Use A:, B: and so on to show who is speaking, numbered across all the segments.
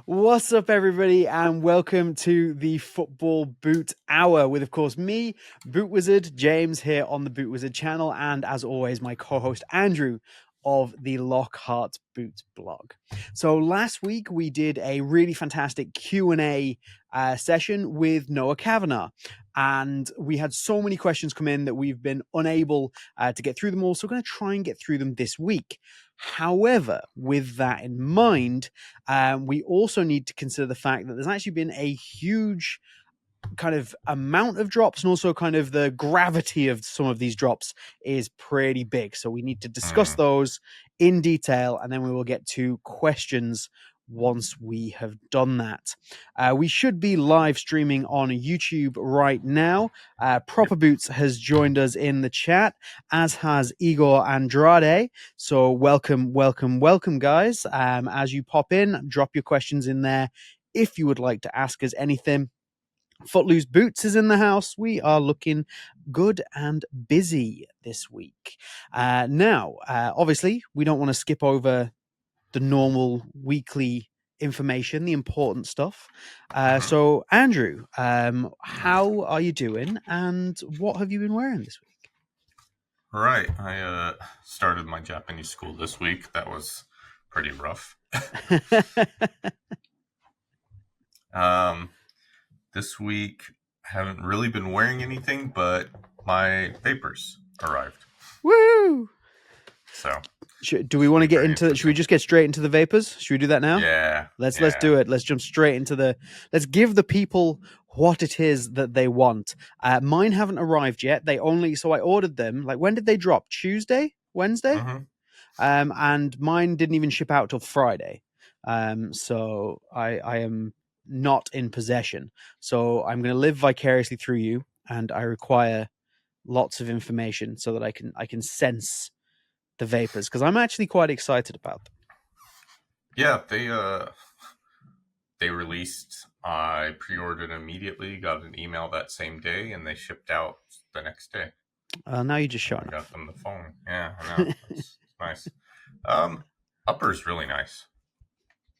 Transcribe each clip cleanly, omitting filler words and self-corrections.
A: What's up, everybody, and welcome to the Football Boot Hour with, of course, me, Boot Wizard, James, here on the Boot Wizard channel, and as always, my co-host, Andrew, of the Lockhart Boot blog. So last week, we did a really fantastic Q&A session with Noah Kavanagh, and we had so many questions come in that we've been unable to get through them all, so we're going to try and get through them this week. However, with that in mind, we also need to consider the fact that there's actually been a huge kind of amount of drops, and also kind of the gravity of some of these drops is pretty big. So we need to discuss those in detail, and then we will get to questions once we have done that. We should be live streaming on YouTube right now. Proper Boots has joined us in the chat, as has Igor Andrade. So welcome, guys. As you pop in, drop your questions in there if you would like to ask us anything. Footloose Boots is in the house. We are looking good and busy this week. Now, obviously, we don't want to skip over the normal weekly information, the important stuff. So, Andrew, how are you doing, and what have you been wearing this week?
B: All right. I started my Japanese school this week. That was pretty rough. This week, I haven't really been wearing anything, but my vapors arrived.
A: Woo!
B: So,
A: do we want to get into? Should we just get straight into the vapors? Should we do that now?
B: Yeah.
A: Let's do it. Let's jump straight into let's give the people what it is that they want. Mine haven't arrived yet. So I ordered them. Like, when did they drop? Tuesday? Wednesday?
B: Mm-hmm.
A: And mine didn't even ship out till Friday. So I am not in possession. So I'm going to live vicariously through you, and I require lots of information so that I can sense the vapors, because I'm actually quite excited about them.
B: Yeah, they released. I pre-ordered immediately, got an email that same day, and they shipped out the next day.
A: Now you just showing
B: I got them the phone. Yeah, I know. It's nice. Upper's really nice.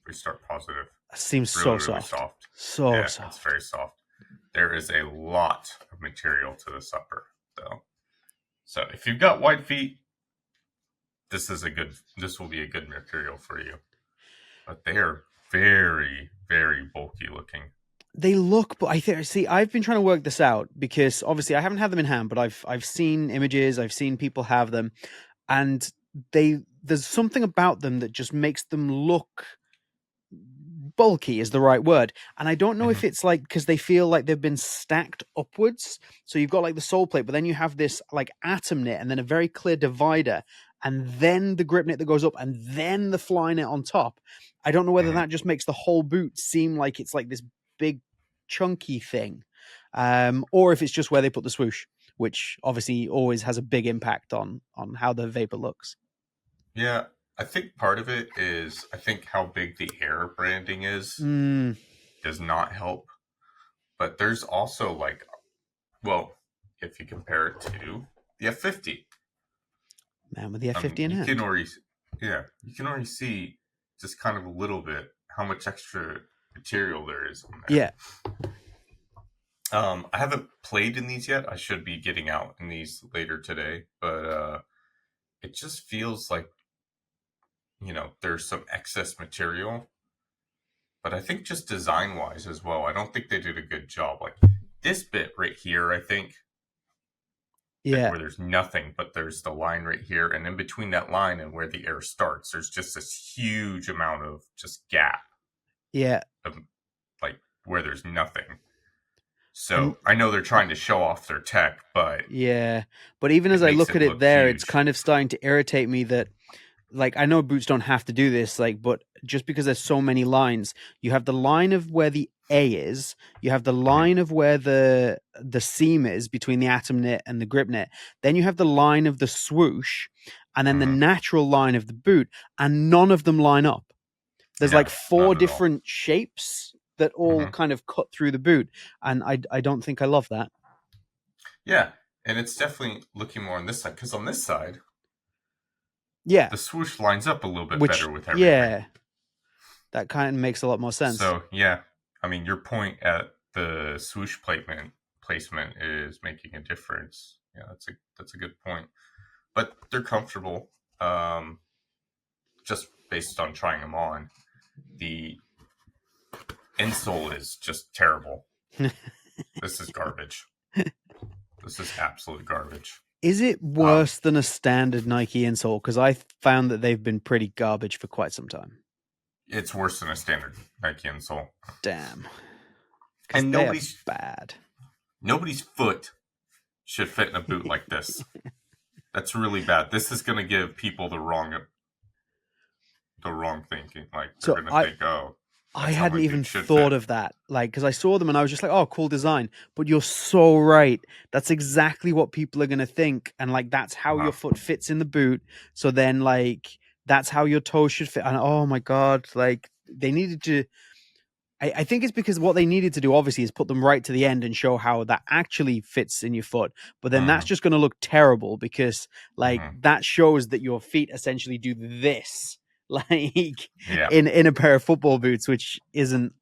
B: We start positive.
A: It seems
B: really,
A: so
B: really
A: soft.
B: soft. It's very soft. There is a lot of material to this upper, though. So if you've got wide feet, this will be a good material for you. But they are very, very bulky looking.
A: They look, but I've been trying to work this out, because obviously I haven't had them in hand, but I've seen images, I've seen people have them, and there's something about them that just makes them look bulky is the right word. And I don't know if it's like because they feel like they've been stacked upwards. So you've got like the sole plate, but then you have this like atom knit, and then a very clear divider, and then the grip knit that goes up, and then the fly knit on top. I don't know whether that just makes the whole boot seem like it's like this big chunky thing, or if it's just where they put the swoosh, which obviously always has a big impact on how the vapor looks.
B: Yeah, I think part of it is how big the Air branding is does not help. But there's also if you compare it to the F50.
A: Man, with the F50 in hand.
B: You can already see just kind of a little bit how much extra material there is on
A: there.
B: Yeah. I haven't played in these yet. I should be getting out in these later today, but it just feels like, there's some excess material. But I think just design-wise as well, I don't think they did a good job. Like this bit right here, I think, where there's nothing, but there's the line right here, and in between that line and where the Air starts, there's just this huge amount of just gap.
A: Yeah.
B: Like where there's nothing. So I know they're trying to show off their tech, but
A: but even as I look at it there, huge. It's kind of starting to irritate me that, like, I know boots don't have to do this, like, but just because there's so many lines, you have the line of where the A is, you have the line of where the seam is between the atom knit and the grip knit, then you have the line of the swoosh, and then the natural line of the boot, and none of them line up. There's like 4 different shapes that all kind of cut through the boot, and I don't think I love that.
B: Yeah, and it's definitely looking more on this side, because on this side,
A: the
B: swoosh lines up a little bit better with everything.
A: That kind of makes a lot more sense.
B: So yeah, I mean, your point at the swoosh placement is making a difference. Yeah, that's a good point. But they're comfortable, just based on trying them on. The insole is just terrible. This is garbage. This is absolute garbage.
A: Is it worse than a standard Nike insole? Because I found that they've been pretty garbage for quite some time.
B: It's worse than a standard Nike insole.
A: Damn. Because
B: And
A: they're bad.
B: nobody's foot should fit in a boot like this. That's really bad. This is going to give people the wrong thinking. Like they're going to think, oh,
A: I
B: that's how my
A: hadn't even
B: boot should
A: thought
B: fit.
A: of that. Like, because I saw them and I was just like, oh, cool design. But you're so right. That's exactly what people are going to think. And like, that's how your foot fits in the boot. So then, like, that's how your toe should fit. And oh my God, like, they needed to. I think it's because what they needed to do, obviously, is put them right to the end and show how that actually fits in your foot. But then that's just going to look terrible because, like, that shows that your feet essentially do this, like, in a pair of football boots, which isn't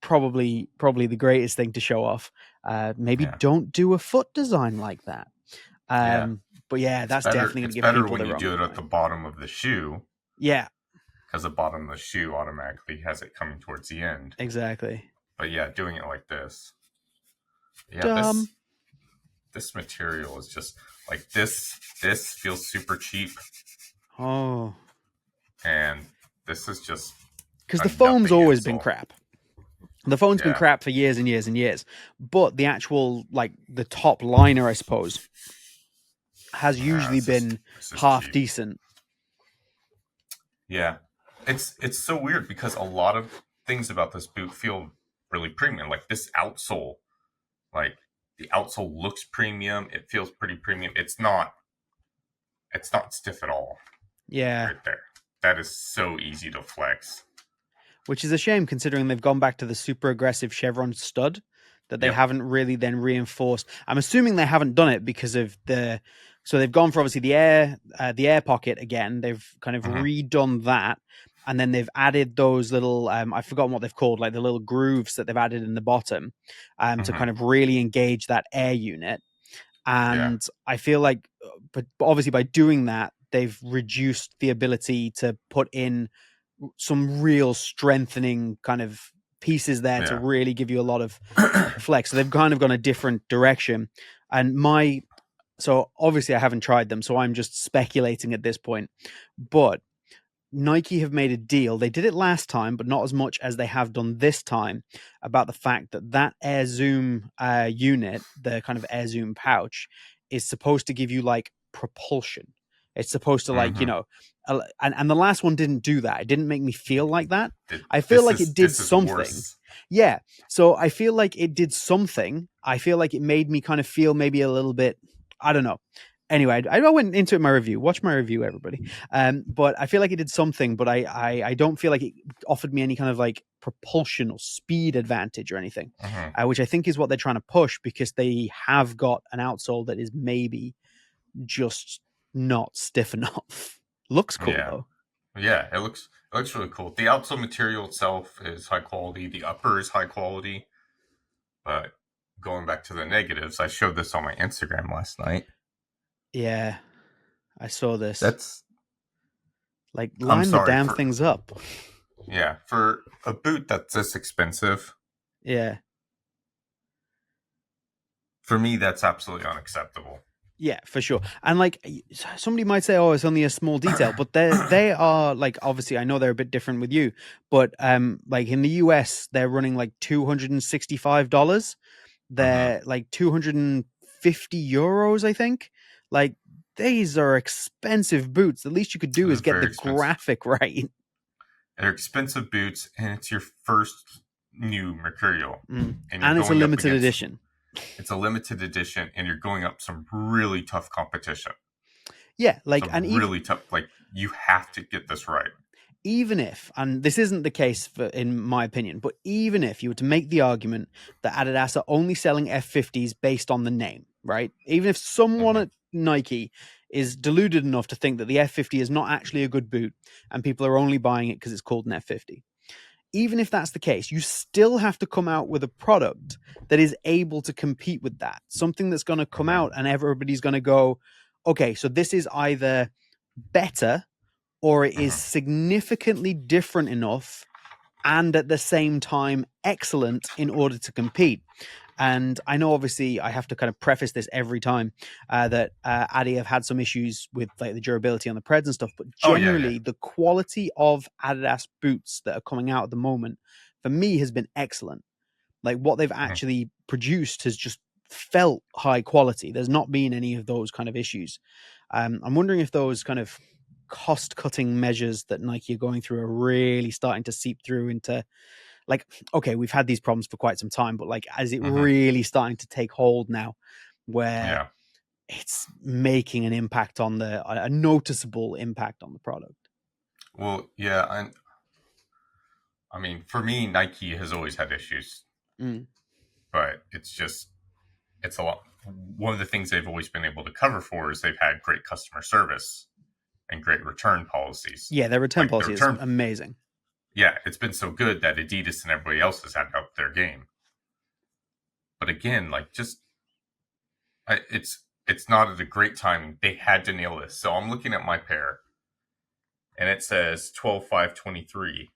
A: probably the greatest thing to show off. Maybe don't do a foot design like that. But yeah, that's definitely going to give people the wrong.
B: It's better when you do it at the bottom of the shoe.
A: Yeah.
B: Because the bottom of the shoe automatically has it coming towards the end.
A: Exactly.
B: But yeah, doing it like this. Yeah, this material is just like this. This feels super cheap.
A: Oh.
B: And this is just
A: because the foam's always been crap. The foam's been crap for years and years and years. But the actual, like, the top liner, I suppose, has usually been half cheap. Decent.
B: Yeah. It's so weird because a lot of things about this boot feel really premium. Like this outsole, like the outsole looks premium. It feels pretty premium. It's not stiff at all.
A: Yeah.
B: Right there. That is so easy to flex.
A: Which is a shame considering they've gone back to the super aggressive chevron stud that they haven't really then reinforced. I'm assuming they haven't done it because of so they've gone for obviously the air pocket again. They've kind of redone that. And then they've added those little, I've forgotten what they've called, like the little grooves that they've added in the bottom to kind of really engage that air unit. And I feel like, but obviously by doing that, they've reduced the ability to put in some real strengthening kind of pieces there to really give you a lot of flex. So they've kind of gone a different direction. And so obviously I haven't tried them, so I'm just speculating at this point. But Nike have made a deal. They did it last time, but not as much as they have done this time, about the fact that Air Zoom unit, the kind of Air Zoom pouch, is supposed to give you like propulsion. It's supposed to like, and the last one didn't do that. It didn't make me feel like that. I feel like it did something. Yeah. So I feel like it did something. I feel like it made me kind of feel maybe a little bit, I don't know. Anyway, I went into it in my review. Watch my review, everybody. But I feel like it did something, but I don't feel like it offered me any kind of like propulsion or speed advantage or anything, which I think is what they're trying to push because they have got an outsole that is maybe just not stiff enough. Looks cool though.
B: Yeah, it looks really cool. The outsole material itself is high quality. The upper is high quality. But going back to the negatives, I showed this on my Instagram last night.
A: Yeah, I saw this.
B: That's
A: like line the damn things up.
B: Yeah, for a boot that's this expensive.
A: Yeah.
B: For me, that's absolutely unacceptable.
A: Yeah, for sure. And like somebody might say, oh, it's only a small detail, but they are like, obviously I know they're a bit different with you, but like in the US, they're running like $265. They're like 250 euros, I think. Like these are expensive boots. The least you could do is get the graphic right.
B: They're expensive boots, and it's your first new Mercurial.
A: And it's a limited edition.
B: It's a limited edition, and you're going up some really tough competition.
A: Yeah, like
B: really tough. Like you have to get this right.
A: Even if, and this isn't the case in my opinion, but even if you were to make the argument that Adidas are only selling F50s based on the name, right? Even if someone at Nike is deluded enough to think that the F50 is not actually a good boot and people are only buying it because it's called an F50. Even if that's the case, you still have to come out with a product that is able to compete with that. Something that's going to come out and everybody's going to go, okay, so this is either better or it is significantly different enough and at the same time excellent in order to compete. And I know, obviously, I have to kind of preface this every time that Adi have had some issues with like the durability on the Preds and stuff, but generally the quality of Adidas boots that are coming out at the moment for me has been excellent. Like what they've actually produced has just felt high quality. There's not been any of those kind of issues. I'm wondering if those kind of cost-cutting measures that Nike are going through are really starting to seep through into, like, okay, we've had these problems for quite some time, but like, is it really starting to take hold now where it's making an impact on a noticeable impact on the product?
B: Well, yeah, I mean, for me, Nike has always had issues, but it's a lot. One of the things they've always been able to cover for is they've had great customer service and great return policies.
A: Yeah, their return policy is amazing.
B: Yeah, it's been so good that Adidas and everybody else has had to up their game. But again, like it's not at a great time. They had to nail this. So I'm looking at my pair, and it says 12/5/23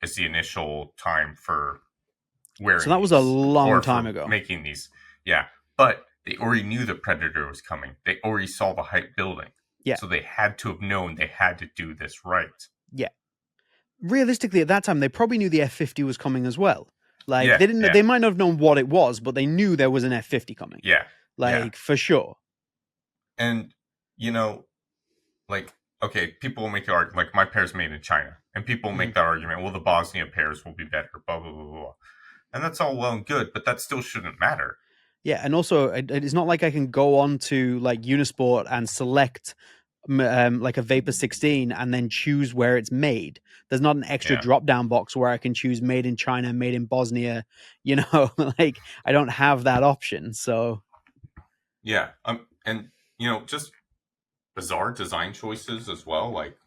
B: is the initial time for wearing.
A: So that was a long time ago.
B: Making these, yeah. But they already knew the Predator was coming. They already saw the hype building.
A: Yeah.
B: So they had to have known they had to do this right.
A: Yeah. Realistically, at that time, they probably knew the F50 was coming as well. Like they didn't. They might not have known what it was, but they knew there was an F50 coming.
B: Yeah.
A: Like for sure.
B: And like, okay, people will make the argument, like my pair's made in China, and people make that argument. Well, the Bosnia pairs will be better. Blah blah blah blah. And that's all well and good, but that still shouldn't matter.
A: Yeah, and also it's not like I can go on to like Unisport and select like a Vapor 16 and then choose where it's made. There's not an extra drop down box where I can choose made in China, made in Bosnia. You know, like I don't have that option. So
B: yeah, and just bizarre design choices as well. Like,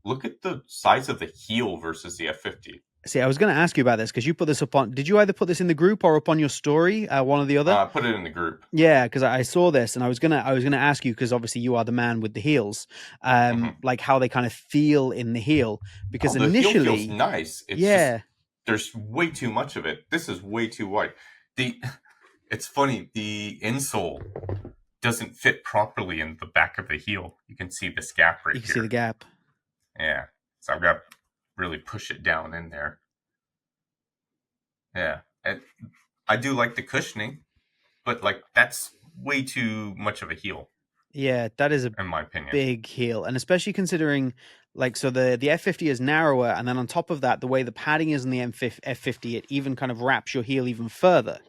B: look at the size of the heel versus the F50.
A: See, I was going to ask you about this because you put this up on. Did you either put this in the group or up on your story? One or the other.
B: I put it in the group.
A: Yeah, because I saw this and I was gonna ask you because obviously you are the man with the heels, like how they kind of feel in the heel. Because
B: the
A: initially,
B: heel feels nice. It's just, there's way too much of it. This is way too wide. It's funny. The insole doesn't fit properly in the back of the heel. You can see this gap right here.
A: You can see the gap.
B: Yeah, so I've got to really push it down in there. Yeah, and I do like the cushioning, but like that's way too much of a heel.
A: Yeah, that is
B: in my opinion,
A: big heel, and especially considering like so the F50 is narrower, and then on top of that, the way the padding is in the F50, it even kind of wraps your heel even further,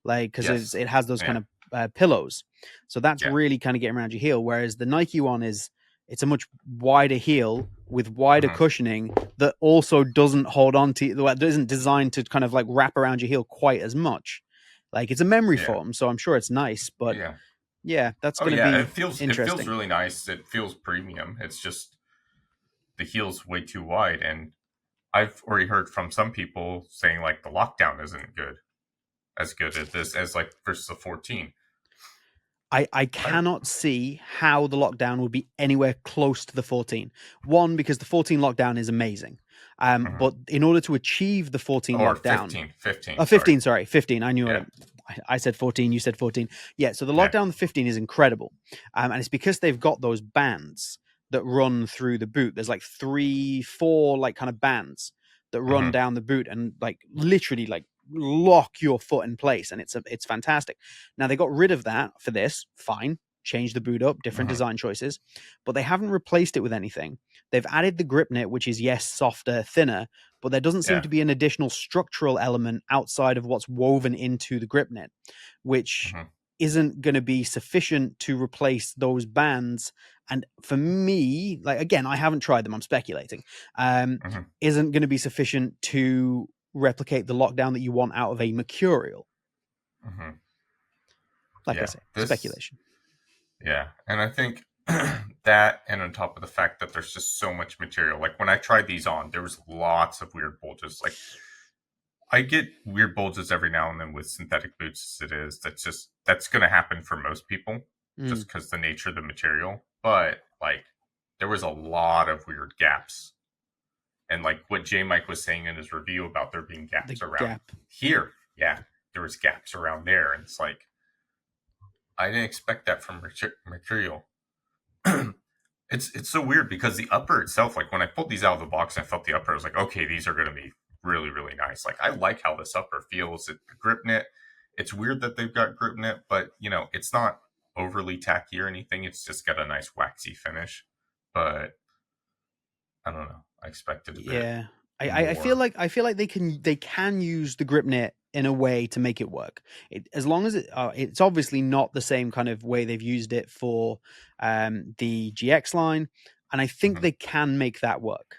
A: like because it has those kind of pillows. So that's really kind of getting around your heel. Whereas the Nike one it's a much wider heel with wider cushioning that also doesn't hold on to, that isn't designed to kind of like wrap around your heel quite as much. Like it's a memory foam, so I'm sure it's nice, but that's going to be interesting.
B: It feels really nice. It feels premium. It's just the heel's way too wide, and I've already heard from some people saying like the lockdown isn't as good as this as like versus the 14.
A: I cannot see how the lockdown will be anywhere close to the 14. One, because the 14 lockdown is amazing. But in order to achieve the 14 lockdown... 15, sorry. 15. I knew it. I said 14, you said 14. Yeah, so the lockdown, the 15 is incredible. And it's because they've got those bands that run through the boot. There's like 3-4 like kind of bands that run down the boot and like literally like lock your foot in place, and it's fantastic. Now they got rid of that for this, fine, change the boot up, different design choices, but they haven't replaced it with anything. They've added the grip knit, which is softer, thinner, but there doesn't seem to be an additional structural element outside of what's woven into the grip knit, which isn't going to be sufficient to replace those bands. And for me, like again, I haven't tried them, I'm speculating, isn't going to be sufficient to replicate the lockdown that you want out of a Mercurial. Like I say, speculation.
B: Yeah, and I think That, and on top of the fact that there's just so much material. Like when I tried these on, there was lots of weird bulges. Like I get weird bulges every now and then with synthetic boots as it is. That's going to happen for most people
A: Mm.
B: just because the nature of the material. But like there was a lot of weird gaps. And like what J Mike was saying in his review about there being
A: The
B: gaps around
A: gap.
B: here. Yeah, there was gaps around there. And it's like, I didn't expect that from Mercurial. It's so weird because the upper itself, like when I pulled these out of the box and I felt the upper, I was like, okay, these are going to be really, really nice. Like I like how this upper feels. Grip knit. It's weird that they've got grip knit, but it's not overly tacky or anything. It's just got a nice waxy finish. But I don't know. I expected a bit
A: Yeah. I feel
B: more.
A: like they can use the grip knit in a way to make it work. As long as it's obviously not the same kind of way they've used it for the GX line, and I think
B: Hmm.
A: they can make that work.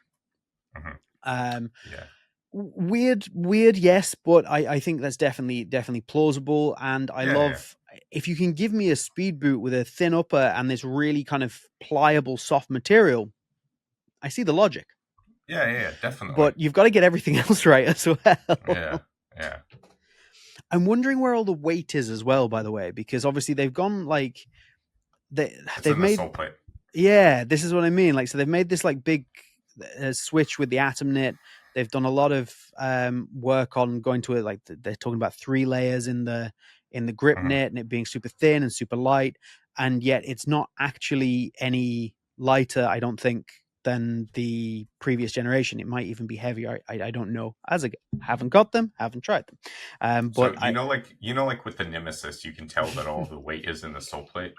B: Hmm.
A: Um,
B: Yeah.
A: weird, yes, but I think that's definitely plausible, and I
B: Yeah. Yeah.
A: love if you can give me a speed boot with a thin upper and this really kind of pliable, soft material. I see the logic.
B: Yeah. Yeah. Yeah, definitely.
A: But you've got to get everything else right as
B: Yeah.
A: well.
B: Yeah.
A: I'm wondering where all the weight is as well, by the way, because obviously they've gone like
B: It's
A: they've
B: in the
A: made
B: sole plate.
A: yeah, this is what I mean. Like so they've made this like big switch with the atom knit. They've done a lot of work on going to it like they're talking about 3 layers in the grip
B: Hmm.
A: knit and it being super thin and super light, and yet it's not actually any lighter, I don't think, than the previous generation. It might even be heavier. I don't know. As I haven't got them, haven't tried them,
B: So
A: but I
B: like with the Nemesis, you can tell that all the weight is in the sole plate.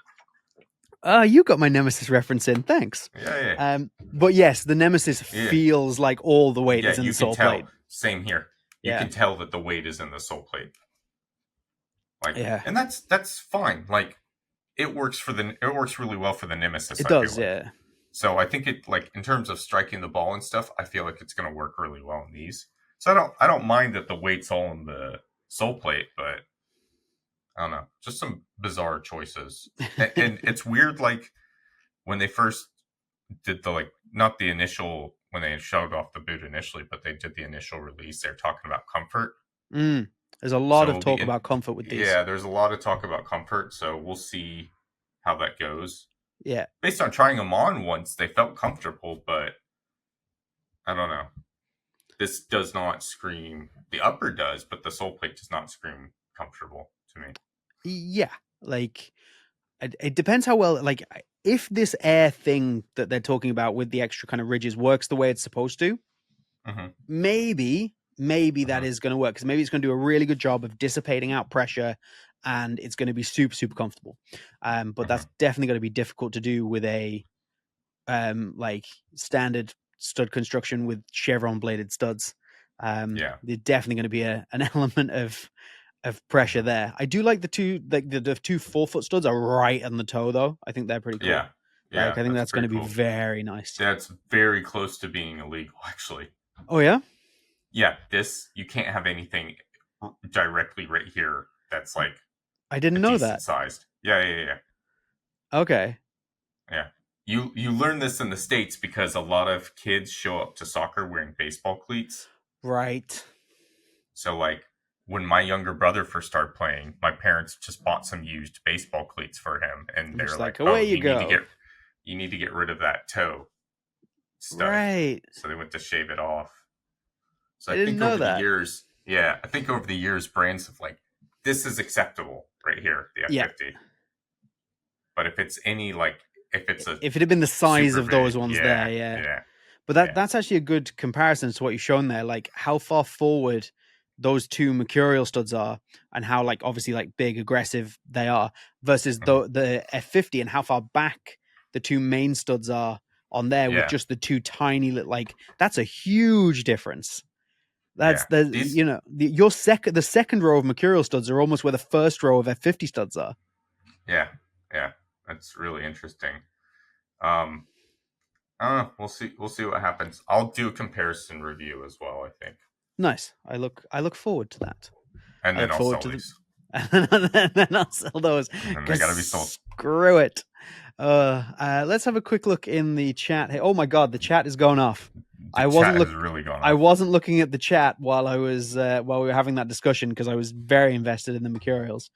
A: you got my Nemesis reference in. Thanks.
B: Yeah.
A: But yes, the Nemesis
B: Yeah.
A: feels like all the weight
B: Yeah,
A: is in the
B: you can
A: sole plate.
B: tell. Same here. You
A: Yeah,
B: can tell that the weight is in the sole plate. Like,
A: yeah,
B: and that's fine. Like, it works really well for the Nemesis.
A: it
B: I feel
A: does.
B: like.
A: Yeah,
B: So I think it like in terms of striking the ball and stuff, I feel like it's going to work really well in these. So I don't mind that the weight's all in the sole plate, but I don't know, just some bizarre choices. And it's weird, like when they first did the like not the initial when they showed off the boot initially, but they did the initial release. They're talking about comfort.
A: mm. There's a lot
B: So
A: of
B: it'll be
A: talk about comfort with these.
B: yeah. There's a lot of talk about comfort, so we'll see how that goes.
A: Yeah,
B: Based on trying them on once, they felt comfortable, but I don't know. This does not scream. The upper does, but the sole plate does not scream comfortable to me.
A: yeah. Like it depends how well. Like if this air thing that they're talking about with the extra kind of ridges works the way it's supposed to,
B: Hmm.
A: maybe that
B: Hmm.
A: is going to work because maybe it's going to do a really good job of dissipating out pressure and it's going to be super comfortable. But
B: Hmm.
A: that's definitely going to be difficult to do with a like standard stud construction with chevron bladed studs.
B: Yeah.
A: There's definitely going to be an element of pressure
B: Hmm.
A: there. I do like the 2 4-foot studs are right on the toe though. I think they're pretty cool.
B: Yeah.
A: Like
B: Yeah.
A: I think
B: That's
A: that's going
B: pretty
A: to be
B: cool.
A: very nice.
B: That's very close to being illegal, actually.
A: Oh yeah,
B: Yeah. This you can't have anything directly right here that's like
A: I
B: a
A: didn't know
B: decent
A: that.
B: sized. Yeah.
A: Okay,
B: Yeah. You learn this in the States because a lot of kids show up to soccer wearing baseball cleats.
A: right.
B: So like when my younger brother first started playing, my parents just bought some used baseball cleats for him and
A: I'm
B: they're
A: just
B: like,
A: like
B: "Oh,
A: away you go.
B: you need to get rid of that toe stud."
A: Right.
B: So they went to shave it off. So
A: I
B: I
A: didn't
B: think
A: know
B: over the
A: that.
B: years, yeah, I think over the years brands have like this is acceptable right here, the
A: Yeah.
B: F50. But if it's any like if it's a
A: If it had been the size
B: super
A: of those
B: big,
A: ones
B: yeah,
A: there, yeah.
B: yeah,
A: But
B: yeah.
A: that's actually a good comparison to what you've shown there. Like how far forward those 2 Mercurial studs are, and how like obviously like big aggressive they are, versus
B: Hmm.
A: the F50, and how far back the 2 main studs are on there with
B: Yeah,
A: just the 2 tiny like that's a huge difference. That's
B: yeah.
A: the
B: These
A: the second row of Mercurial studs are almost where the first row of F50 studs are.
B: yeah, yeah. That's really interesting. Um I don't know. We'll see what happens. I'll do a comparison review as well, I think.
A: Nice. I look forward to that.
B: And
A: I
B: then
A: look
B: I'll
A: forward
B: sell
A: to the
B: these.
A: and then I'll sell those
B: And then they
A: because
B: gotta be sold.
A: screw it. Let's have a quick look in the chat. Hey, oh my God, the chat is going off.
B: The chat has really gone
A: I
B: off.
A: wasn't looking at the chat while while we were having that discussion because I was very invested in the Mercurials.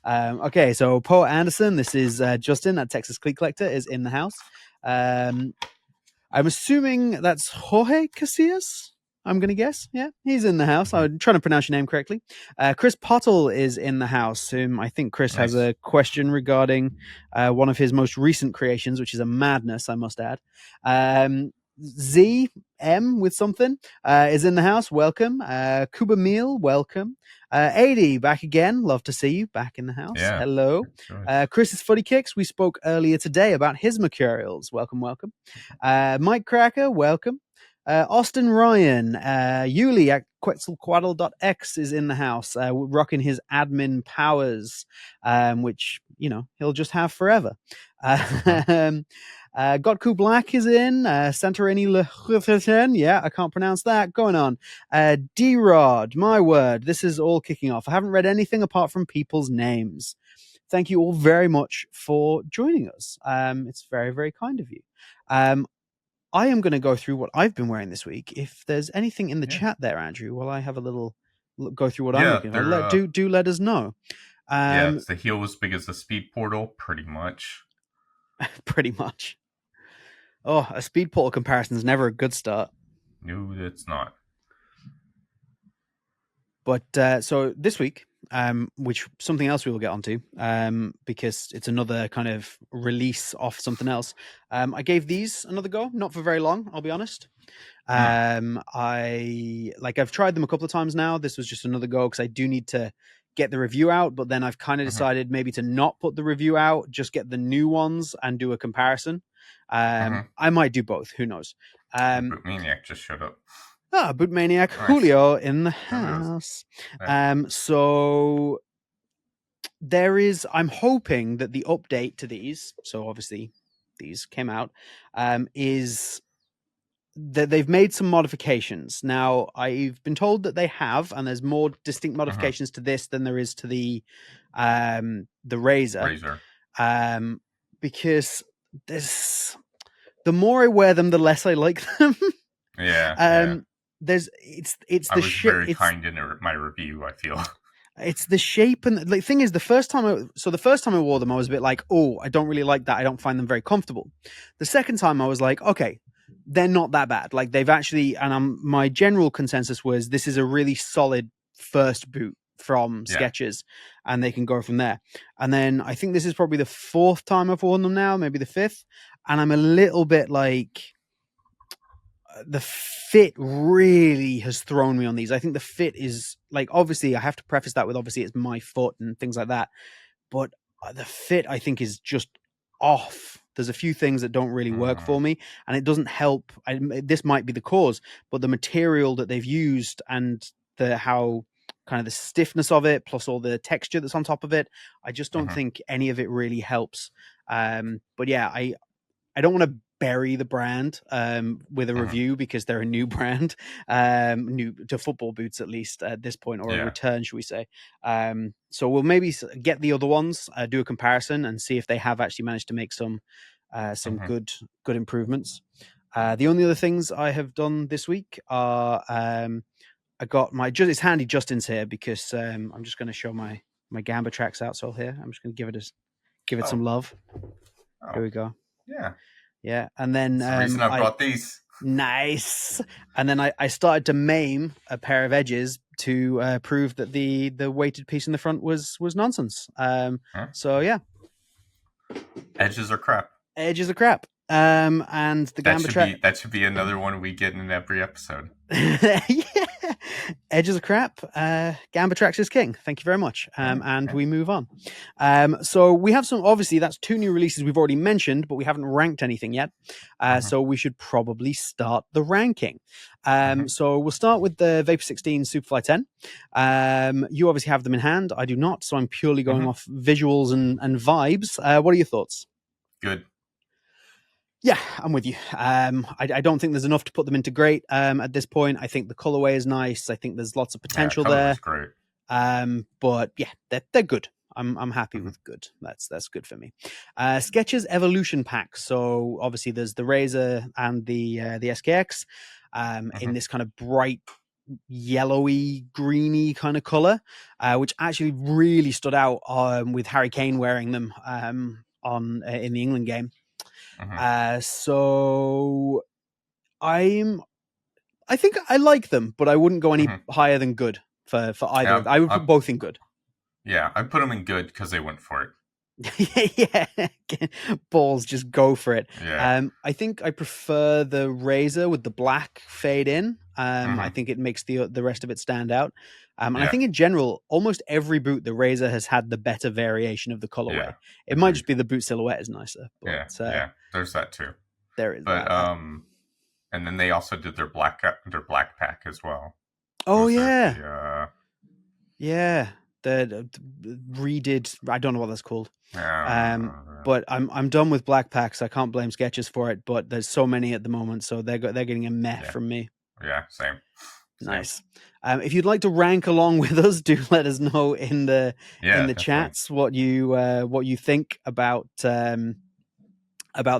A: Okay, so Poe Anderson, this is Justin at Texas Cleat Collector, is in the house. I'm assuming that's Jorge Casillas. I'm going to guess. Yeah, he's in the house. I'm trying to pronounce your name correctly. Chris Pottle is in the house, whom I think Chris has a question regarding one of his most recent creations, which is a madness, I must add. ZM with something is in the house. Welcome. Kuba Meal, welcome. 80 back again. Love to see you back in the house.
B: Yeah.
A: Hello. Chris's Footy Kicks. We spoke earlier today about his Mercurials. Welcome, welcome. Mike Cracker, welcome. Austin Ryan, Yuli at Quetzalcoatl.x is in the house, rocking his admin powers, which, you know, he'll just have forever. Gotku Black is in. Santorini Le yeah, I can't pronounce that. Going on. D-Rod, my word, this is all kicking off. I haven't read anything apart from people's names. Thank you all very much for joining us. It's very, very kind of you. I am going to go through what I've been wearing this week. If there's anything in the chat there, Andrew, while I have a little go through what I'm looking for, do let us know.
B: It's the heel as big as the speed portal, pretty much.
A: Pretty much. Oh, a speed portal comparison is never a good start.
B: No, it's not.
A: But so this week, which something else we will get onto, because it's another kind of release off something else. I gave these another go, not for very long, I'll be honest. I've tried them a couple of times now. This was just another go because I do need to get the review out, but then I've kind of decided maybe to not put the review out, just get the new ones and do a comparison. I might do both, who knows.
B: Bootmaniac just showed up.
A: Bootmaniac Julio in the house. So there is, I'm hoping that the update to these, so obviously these came out, is that they've made some modifications. Now, I've been told that they have, and there's more distinct modifications to this than there is to the Razor. Because there's, the more I wear them, the less I like them. It's the
B: I was very kind in my review, I feel.
A: It's the shape, and the thing is, the first time I wore them, I was a bit like, oh, I don't really like that. I don't find them very comfortable. The second time I was like, okay, they're not that bad. Like, they've actually, and my general consensus was this is a really solid first boot from Skechers, and they can go from there. And then I think this is probably the fourth time I've worn them now, maybe the fifth, and I'm a little bit like, the fit really has thrown me on these. I think the fit is, like, obviously I have to preface that with obviously it's my foot and things like that, but the fit I think is just off. There's a few things that don't really work for me, and it doesn't help. This might be the cause, but the material that they've used and how kind of the stiffness of it, plus all the texture that's on top of it, I just don't think any of it really helps. But yeah, I don't want to bury the brand with a review because they're a new brand, new to football boots at least at this point, or a return, should we say. So we'll maybe get the other ones, do a comparison, and see if they have actually managed to make some good improvements. The only other things I have done this week are I got it's handy Justin's here because I'm just going to show my Gamba tracks outsole here. I'm just going to give it some love. Here we go. Yeah, and then
B: that's the reason I brought these.
A: Nice. And then I started to maim a pair of edges to prove that the weighted piece in the front was nonsense. So yeah,
B: edges are crap.
A: Edges are crap. And the Gamba track,
B: that should be another one we get in every episode.
A: Yeah. Edges are crap. Gamba tracks is king. Thank you very much. And we move on. So we have obviously that's two new releases we've already mentioned, but we haven't ranked anything yet. So we should probably start the ranking. So we'll start with the Vapor 16 Superfly 10. You obviously have them in hand. I do not. So I'm purely going off visuals and vibes. What are your thoughts?
B: Good.
A: Yeah, I'm with you. I don't think there's enough to put them into great at this point. I think the colorway is nice. I think there's lots of potential there.
B: Great.
A: But yeah, they're good. I'm happy
B: Mhm.
A: with good. That's good for me. Skechers Evolution Pack. So obviously there's the Razor and the SKX in this kind of bright yellowy greeny kind of color, which actually really stood out with Harry Kane wearing them on in the England game. So I think I like them, but I wouldn't go any higher than good for either. I would put both in good.
B: Yeah, I put them in good because they went for it.
A: Yeah, balls, just go for it.
B: Yeah.
A: I think I prefer the Razor with the black fade in. I think it makes the rest of it stand out. And I think in general, almost every boot the Razor has had the better variation of the colorway.
B: Yeah,
A: it might just be the boot silhouette is nicer, but
B: yeah, there's that too.
A: there is
B: but
A: that.
B: And then they also did their black pack as well.
A: Oh yeah, yeah. The redid. I don't know what that's called. But I'm done with black packs. I can't blame Skechers for it. But there's so many at the moment, so they're getting a meh from me.
B: Yeah, same.
A: Nice. If you'd like to rank along with us, do let us know in the
B: definitely.
A: chats what you think about the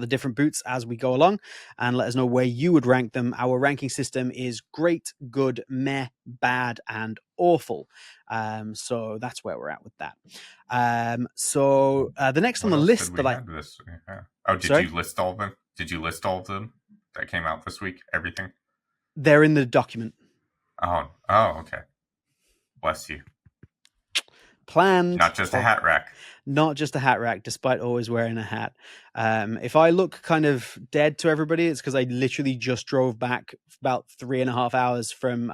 A: different boots as we go along, and let us know where you would rank them. Our ranking system is great, good, meh, bad, and awful. So that's where we're at with that. So the next on the list that
B: did you list all of them? Did you list all of them that came out this week? Everything?
A: They're in the document.
B: Oh, okay. Bless you.
A: Planned.
B: Not just a hat rack.
A: Not just a hat rack, despite always wearing a hat. If I look kind of dead to everybody, it's because I literally just drove back about 3.5 hours from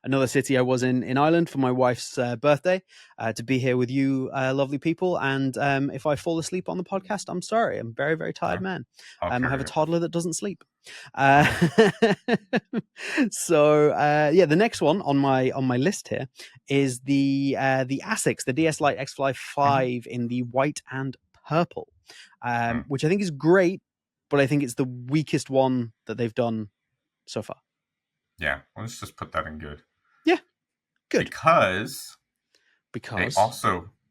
A: another city I was in Ireland for my wife's birthday to be here with you lovely people. And if I fall asleep on the podcast, I'm sorry. I'm a very, very tired man. I have a toddler that doesn't sleep. So the next one on my list here is the Asics, the DS Lite X Fly 5 in the white and purple, which I think is great, but I think it's the weakest one that they've done so far.
B: Yeah, let's just put that in good.
A: Yeah, good.
B: Because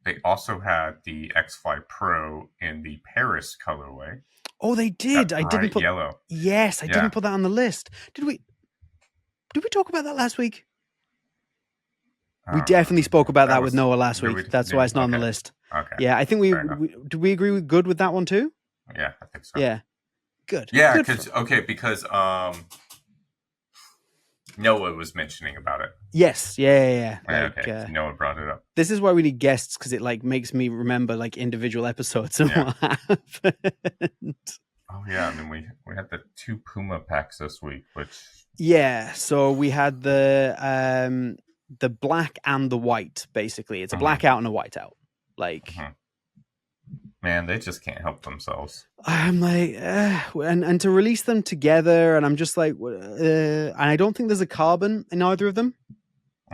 B: they also had the X Fly Pro in the Paris colorway.
A: Oh, they did. I didn't put
B: yellow.
A: Yes, I didn't put that on the list. Did we talk about that last week? We definitely spoke about that with Noah last week. That's why it's not on the list.
B: Okay.
A: Yeah, I think do we agree with good with that one too?
B: Yeah, I think so.
A: Yeah. Good.
B: Yeah, because Noah was mentioning about it.
A: Yes, yeah.
B: Okay, Noah brought it up.
A: This is why we need guests, because it makes me remember individual episodes and what happened.
B: Oh yeah, and then we had the 2 Puma packs this week, which
A: so we had the black and the white. Basically, it's a black out and a white out.
B: Man, they just can't help themselves.
A: I'm and to release them together, and I'm just and I don't think there's a carbon in either of them.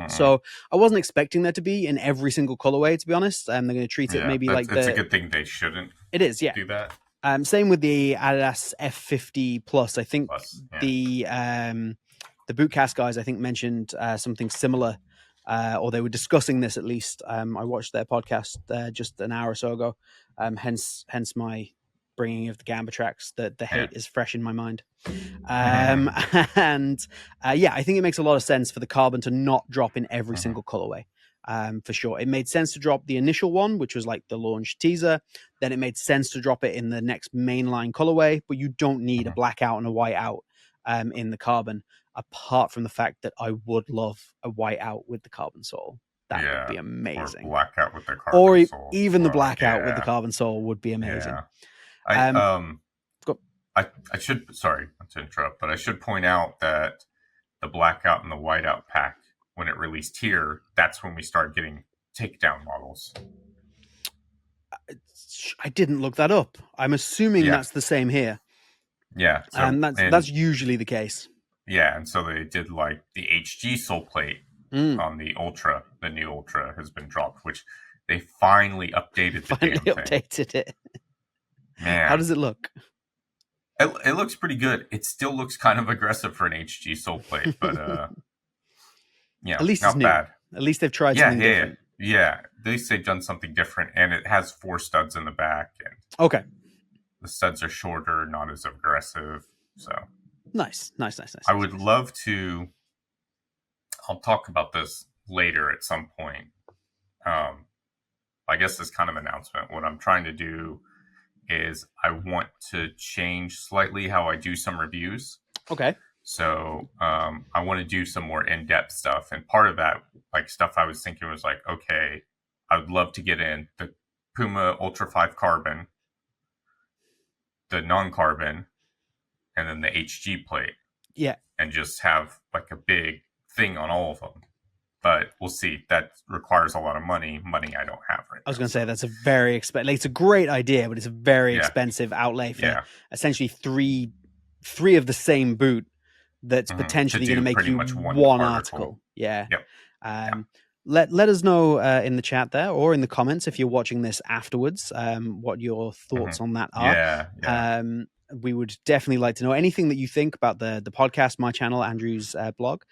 A: So I wasn't expecting there to be in every single colorway, to be honest. They're going to treat it maybe like
B: it's a good thing they shouldn't.
A: It is, yeah.
B: Do that.
A: Same with the Adidas F50 Plus. I think the Bootcast guys mentioned something similar, or they were discussing this at least. I watched their podcast just an hour or so ago. Hence my bringing of the Gamba tracks. The hate is fresh in my mind. And I think it makes a lot of sense for the carbon to not drop in every single colorway. For sure, it made sense to drop the initial one, which was like the launch teaser. Then it made sense to drop it in the next mainline colorway, but you don't need a black out and a white out in the carbon. Apart from the fact that I would love a white out with the carbon sole. That would be amazing.
B: Or blackout with the carbon sole.
A: Or even the blackout with the carbon sole would be amazing.
B: Yeah. I should, sorry to interrupt, but I should point out that the blackout and the whiteout pack, when it released here, that's when we started getting takedown models.
A: I didn't look that up. I'm assuming that's the same here.
B: Yeah.
A: So, that's usually the case.
B: Yeah, and so they did the HG sole plate on the Ultra. The new Ultra has been dropped, which they finally updated the damn thing.
A: Updated it.
B: Man.
A: How does it look?
B: It looks pretty good. It still looks kind of aggressive for an HG sole plate, but at least
A: not
B: it's new.
A: Bad. At least they've tried something different.
B: Yeah. least they've done something different, and it has 4 studs in the back, and
A: Okay.
B: the studs are shorter, not as aggressive. So
A: Nice.
B: I would love to. I'll talk about this later at some point. I guess this kind of announcement. What I'm trying to do is I want to change slightly how I do some reviews.
A: Okay.
B: So I want to do some more in-depth stuff. And part of that, like stuff I was thinking was like, okay, I would love to get in the Puma Ultra 5 Carbon, the non-carbon, and then the HG plate.
A: Yeah.
B: And just have like a big thing on all of them. But we'll see. That requires a lot of money I don't have right now.
A: I was going to say that's a very expensive. Like, it's a great idea, but it's a very expensive outlay for essentially three of the same boot. That's potentially going to make you one article. Yeah.
B: Yep.
A: Let us know in the chat there or in the comments if you're watching this afterwards what your thoughts on that are. We would definitely like to know anything that you think about the podcast, my channel, Andrew's blog.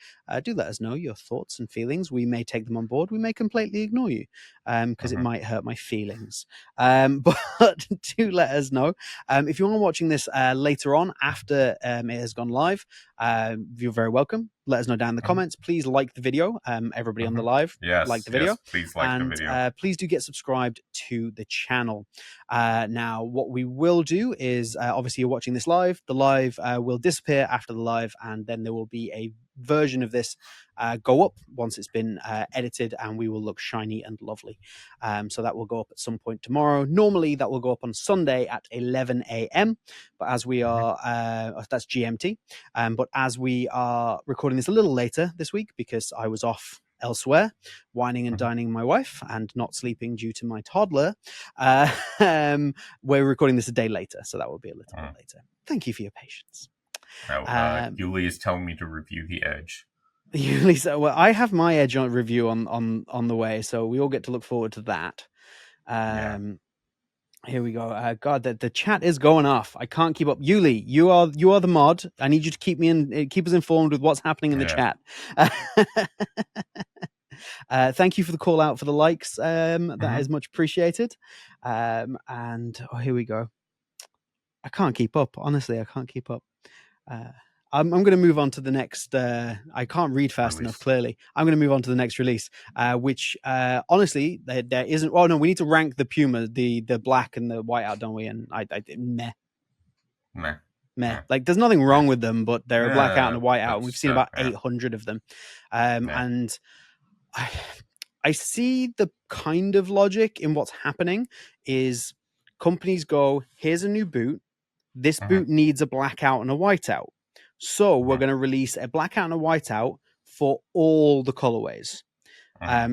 A: Do let us know your thoughts and feelings. We may take them on board. We may completely ignore you because it might hurt my feelings. But do let us know. If you are watching this later on after it has gone live, you're very welcome. Let us know down in the comments. Please like the video. Everybody on the live, like the video.
B: Yes, please like the video.
A: Please do get subscribed to the channel. Now, what we will do is, obviously, you're watching this live. The live will disappear after the live, and then there will be a version of this go up once it's been edited, and we will look shiny and lovely. So that will go up at some point tomorrow. Normally, that will go up on Sunday at 11 a.m. But as we are, that's GMT. But as we are recording this a little later this week, because I was off elsewhere, whining and dining my wife and not sleeping due to my toddler, we're recording this a day later, so that will be a little bit later. Thank you for your patience.
B: Yuli is telling me to review the Edge.
A: Yuli, well, I have my Edge on review on the way, so we all get to look forward to that. Here we go. God, the chat is going off. I can't keep up. Yuli, you are the mod. I need you to keep us informed with what's happening in the chat. Thank you for the call out for the likes. That is much appreciated. And here we go. I can't keep up. Honestly, I can't keep up. I'm going to move on to the next. I can't read fast enough. Clearly, I'm going to move on to the next release, which honestly there isn't. Oh no, we need to rank the Puma, the black and the white out, don't we? And I meh. Like, there's nothing wrong with them, but they're a black out and a white out, and we've seen about 800 of them. And I see the kind of logic in what's happening is companies go, here's a new boot. This boot needs a blackout and a whiteout. So we're going to release a blackout and a whiteout for all the colorways.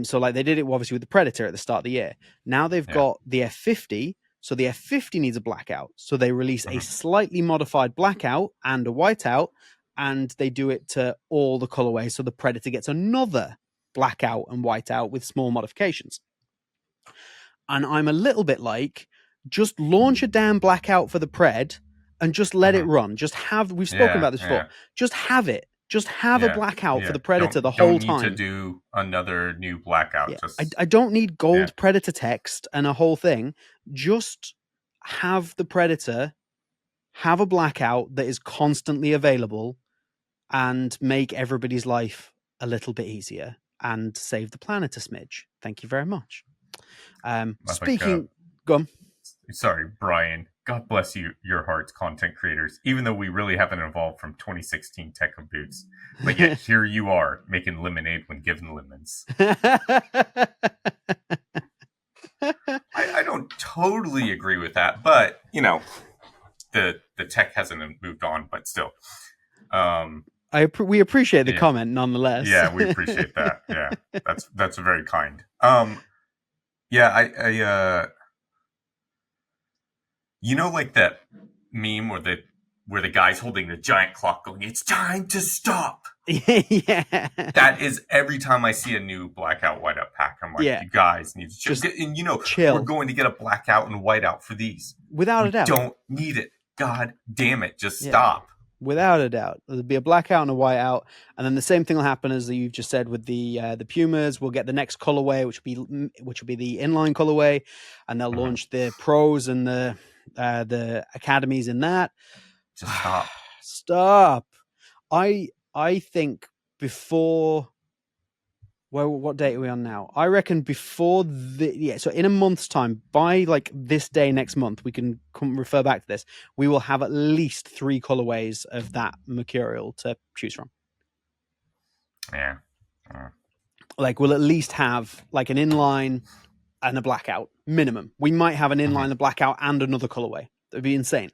A: So like they did it obviously with the Predator at the start of the year. Now they've got the F50. So the F50 needs a blackout. So they release a slightly modified blackout and a whiteout, and they do it to all the colorways. So the Predator gets another blackout and whiteout with small modifications. And I'm a little bit like, just launch a damn blackout for the Pred and just let it run. Just have, we've spoken about this before. Just have it. Just have a blackout for the Predator the whole time.
B: Don't need to do another new blackout.
A: I don't need gold Predator text and a whole thing. Just have the Predator have a blackout that is constantly available and make everybody's life a little bit easier and save the planet a smidge. Thank you very much. Speaking... Go on.
B: Sorry, Brian. God bless you, your hearts, content creators. Even though we really haven't evolved from 2016 Tech of Boots, but yet here you are making lemonade when given lemons. I don't totally agree with that, but you know, the tech hasn't moved on. But still,
A: we appreciate the comment nonetheless.
B: Yeah, we appreciate that. Yeah, that's very kind. You know, like that meme where the guy's holding the giant clock going, "It's time to stop."
A: Yeah.
B: That is every time I see a new blackout whiteout pack. I'm like, you guys need to just and you know,
A: chill.
B: We're going to get a blackout and whiteout for these.
A: Without a doubt.
B: Don't need it. God damn it. Just stop.
A: without a doubt. There'll be a blackout and a whiteout, and then the same thing will happen as you've just said with the Pumas. We'll get the next colorway, which will be the inline colorway, and they'll
B: Mhm.
A: launch the pros and the academies in that.
B: Just stop.
A: Stop. I think before. Well, what date are we on now? I reckon before so in a month's time, by like this day next month, we can come refer back to this. We will have at least 3 colorways of that Mercurial to choose from.
B: Yeah.
A: Like we'll at least have like an inline and a blackout minimum. We might have an inline, a blackout, and another colorway. That'd be insane.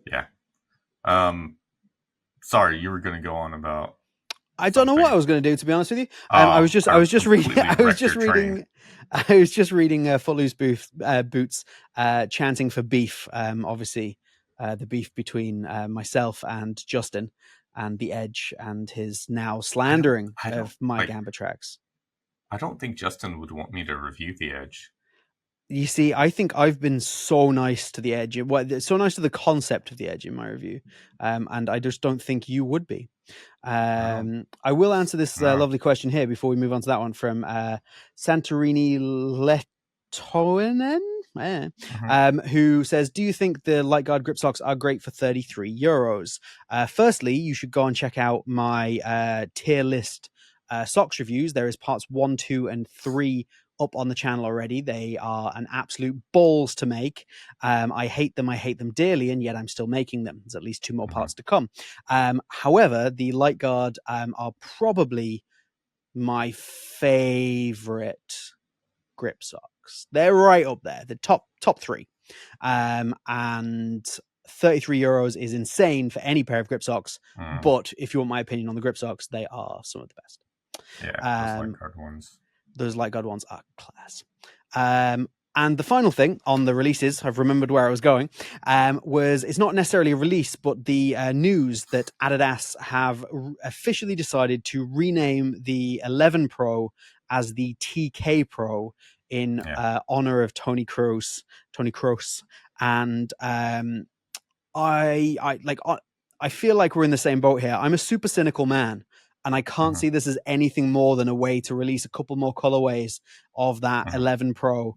B: Yeah. Sorry, you were going to go on about.
A: I don't know what I was going to do, to be honest with you. I was just reading. I was just reading Footloose Boots chanting for beef. Obviously, the beef between myself and Justin, and the Edge, and his now slandering of my Gamba tracks.
B: I don't think Justin would want me to review the Edge.
A: You see, I think I've been so nice to the Edge, so nice to the concept of the Edge in my review, and I just don't think you would be. I will answer this lovely question here before we move on to that one from Santorini Letoinen, who says, do you think the Light Guard grip socks are great for €33? Firstly, you should go and check out my tier list socks reviews. There is parts 1, 2, and 3 up on the channel already. They are an absolute balls to make. I hate them dearly, and yet I'm still making them. There's at least 2 more parts to come. However, the Light Guard are probably my favorite grip socks. They're right up there, the top 3. And €33 is insane for any pair of grip socks. But if you want my opinion on the grip socks, they are some of the best.
B: Yeah, those Light Guard ones.
A: Those Light Guard ones are class. And the final thing on the releases, I've remembered where I was going, was it's not necessarily a release, but the news that Adidas have officially decided to rename the 11 Pro as the TK Pro in honor of Tony Kroos. And I feel like we're in the same boat here. I'm a super cynical man, and I can't see this as anything more than a way to release a couple more colorways of that 11 Pro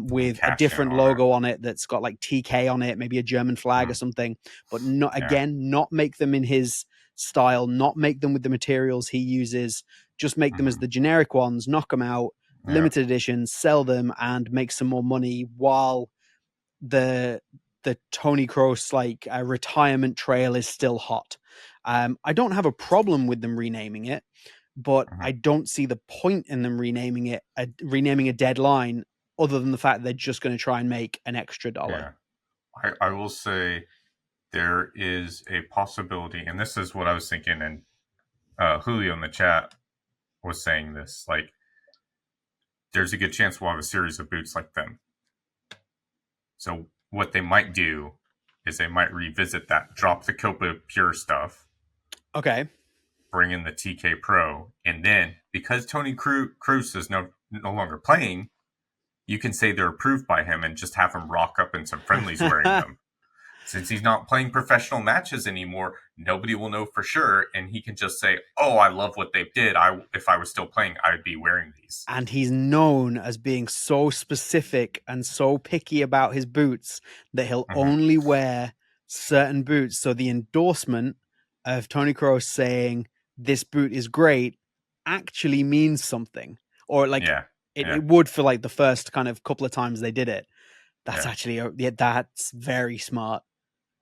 A: with a different logo on it that's got like TK on it, maybe a German flag or something, but not make them in his style, not make them with the materials he uses, just make them as the generic ones, knock them out, limited editions, sell them, and make some more money while the Tony Kroos retirement trail is still hot. I don't have a problem with them renaming it, but I don't see the point in them renaming a deadline other than the fact they're just going to try and make an extra dollar.
B: Yeah. I will say there is a possibility, and this is what I was thinking, and Julio in the chat was saying this, like, there's a good chance we'll have a series of boots like them. So what they might do is they might revisit that, drop the Copa Pure stuff.
A: Okay.
B: Bring in the TK Pro. And then, because Tony Kroos is no longer playing, you can say they're approved by him and just have him rock up in some friendlies wearing them. Since he's not playing professional matches anymore, nobody will know for sure, and he can just say, oh, I love what they did. If I was still playing, I'd be wearing these.
A: And he's known as being so specific and so picky about his boots that he'll only wear certain boots. So the endorsement of Tony Kroos saying this boot is great actually means something. Or it would for like the first kind of couple of times they did it. That's actually, that's very smart.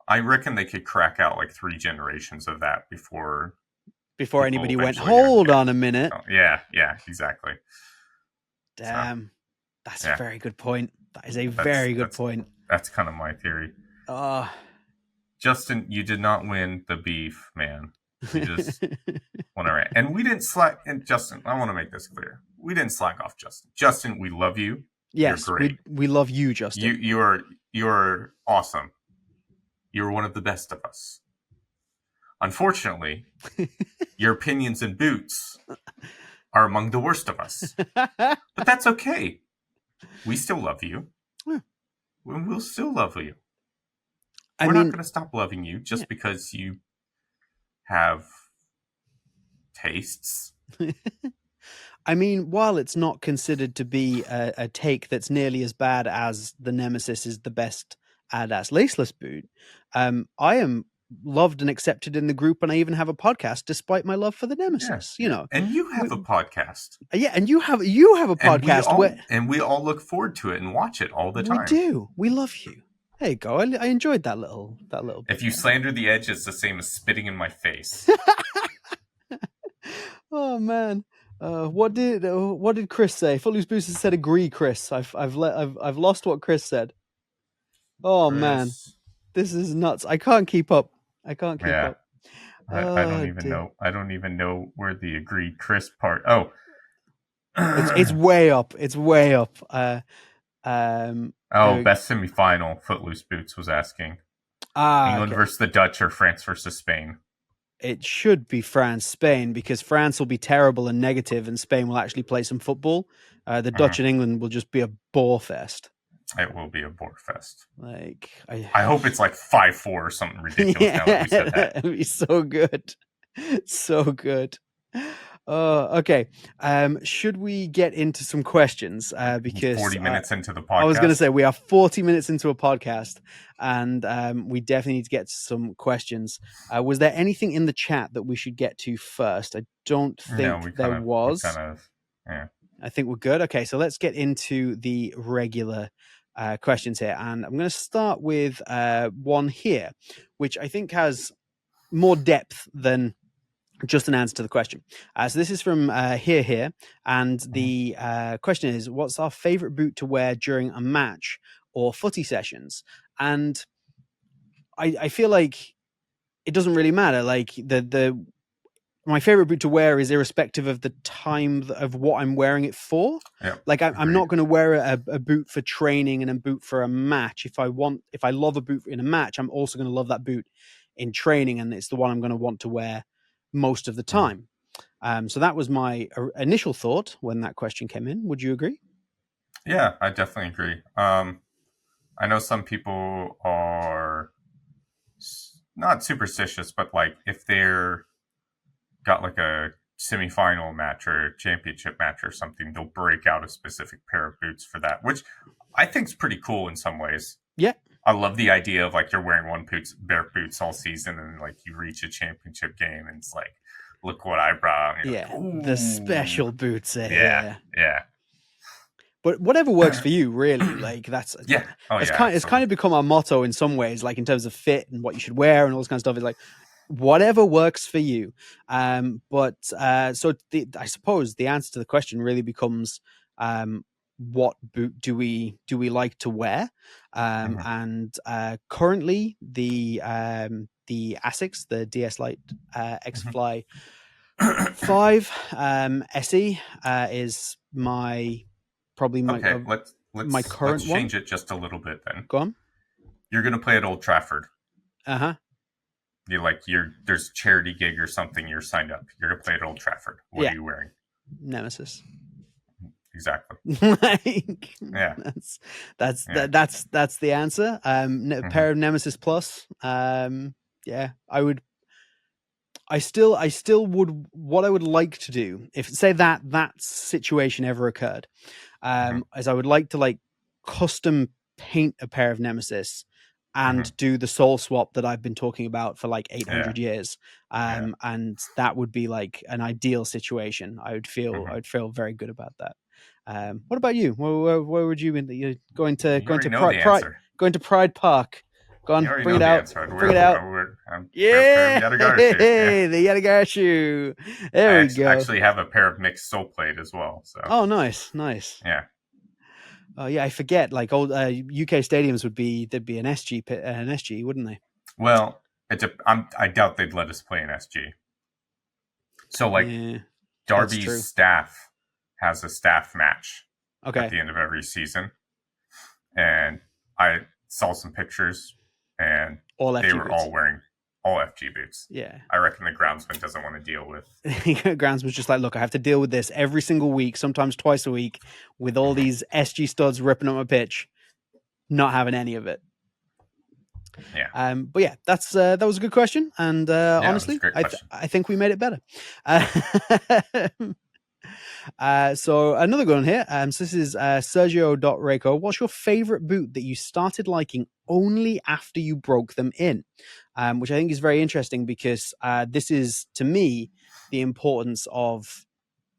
B: I reckon they could crack out like 3 generations of that before
A: anybody went, hold on a minute.
B: Oh, yeah, exactly.
A: Damn. That's a very good point. That is a very good point.
B: That's kind of my theory. Justin, you did not win the beef, man. You just went around. And we didn't slack. And Justin, I want to make this clear. We didn't slack off Justin. Justin, we love you.
A: Yes, you're great. We love you, Justin.
B: You're awesome. You're one of the best of us. Unfortunately, your opinions and boots are among the worst of us. But that's okay. We still love you. Yeah. We'll still love you. We're not going to stop loving you just because you have tastes.
A: I mean, while it's not considered to be a take that's nearly as bad as the Nemesis is the best Adidas laceless boot, I am loved and accepted in the group, and I even have a podcast despite my love for the Nemesis. You know,
B: and you have a podcast.
A: Yeah, and you have a podcast,
B: and we all look forward to it and watch it all the time.
A: We do. We love you. There you go. I enjoyed that little.
B: If you slander the edge, it's the same as spitting in my face.
A: Oh man. What did Chris say? Footloose Booster said agree, Chris. I've lost what Chris said. Oh Chris. Man, this is nuts. I can't keep up. I can't keep up.
B: I don't even know. I don't even know where the agreed Chris part. Oh,
A: it's way up. It's way up.
B: Best semifinal. Footloose Boots was asking. England versus the Dutch or France versus Spain.
A: It should be France-Spain because France will be terrible and negative, and Spain will actually play some football. The Dutch and England will just be a bore fest.
B: It will be a bore fest.
A: Like
B: I hope it's like 5-4 or something ridiculous. Now that we said that,
A: it'd be so good, so good. Okay. Should we get into some questions? Because
B: 40 minutes into the podcast.
A: I was going to say we are 40 minutes into a podcast, and we definitely need to get some questions. Was there anything in the chat that we should get to first? I don't think there was. I think we're good. Okay, so let's get into the regular questions here, and I'm going to start with one here, which I think has more depth than just an answer to the question. So this is from here, and the question is, what's our favorite boot to wear during a match or footy sessions? And I feel like it doesn't really matter. Like my favorite boot to wear is irrespective of the time of what I'm wearing it for.
B: Yeah,
A: like I'm not going to wear a boot for training and a boot for a match. If I love a boot in a match, I'm also going to love that boot in training, and it's the one I'm going to want to wear most of the time. So that was my initial thought when that question came in. Would you agree?
B: Yeah, I definitely agree. I know some people are not superstitious, but like if they're got like a semifinal match or a championship match or something, they'll break out a specific pair of boots for that, which I think is pretty cool in some ways.
A: Yeah.
B: I love the idea of like you're wearing one pair of boots all season, and like you reach a championship game and it's like, look what I brought.
A: Yeah, like, the special boots.
B: Yeah.
A: But whatever works for you, really. Like that's it's kind of become our motto in some ways, like in terms of fit and what you should wear and all this kind of stuff. Is like whatever works for you. I suppose the answer to the question really becomes what boot do we like to wear? And currently the Asics, the DS Lite X Fly 5 SE is probably my my current
B: let's change it just a little bit then.
A: Go on.
B: You're going to play at Old Trafford.
A: You're
B: there's a charity gig or something, you're signed up. You're going to play at Old Trafford. What are you wearing?
A: Nemesis.
B: Exactly.
A: That's the answer. Pair of Nemesis Plus. I still would. What I would like to do, if say that situation ever occurred, is I would like to like custom paint a pair of Nemesis and do the soul swap that I've been talking about for like 800 years. And that would be like an ideal situation. I would feel very good about that. What about you? Where would you be? You're going to Pride Park. Go on, bring it out. Bring it out. The Yadagarshu. There we go.
B: I actually have a pair of mixed sole plate as well. So.
A: Oh, nice.
B: Yeah.
A: Oh yeah, I forget. Like old UK stadiums there'd be an SG, wouldn't they?
B: Well, I doubt they'd let us play an SG. So like, Derby's staff has a staff match at the end of every season, and I saw some pictures, and they were all wearing all FG boots.
A: Yeah,
B: I reckon the groundsman doesn't want to deal with.
A: Groundsman's just like, look, I have to deal with this every single week, sometimes twice a week, with all these SG studs ripping up my pitch. Not having any of it.
B: Yeah.
A: But yeah, that was a good question, and
B: Yeah, it was a
A: honestly,
B: great question.
A: I think we made it better. So another good one here. So this is Sergio.Reiko. What's your favorite boot that you started liking only after you broke them in? Which I think is very interesting because this is, to me, the importance of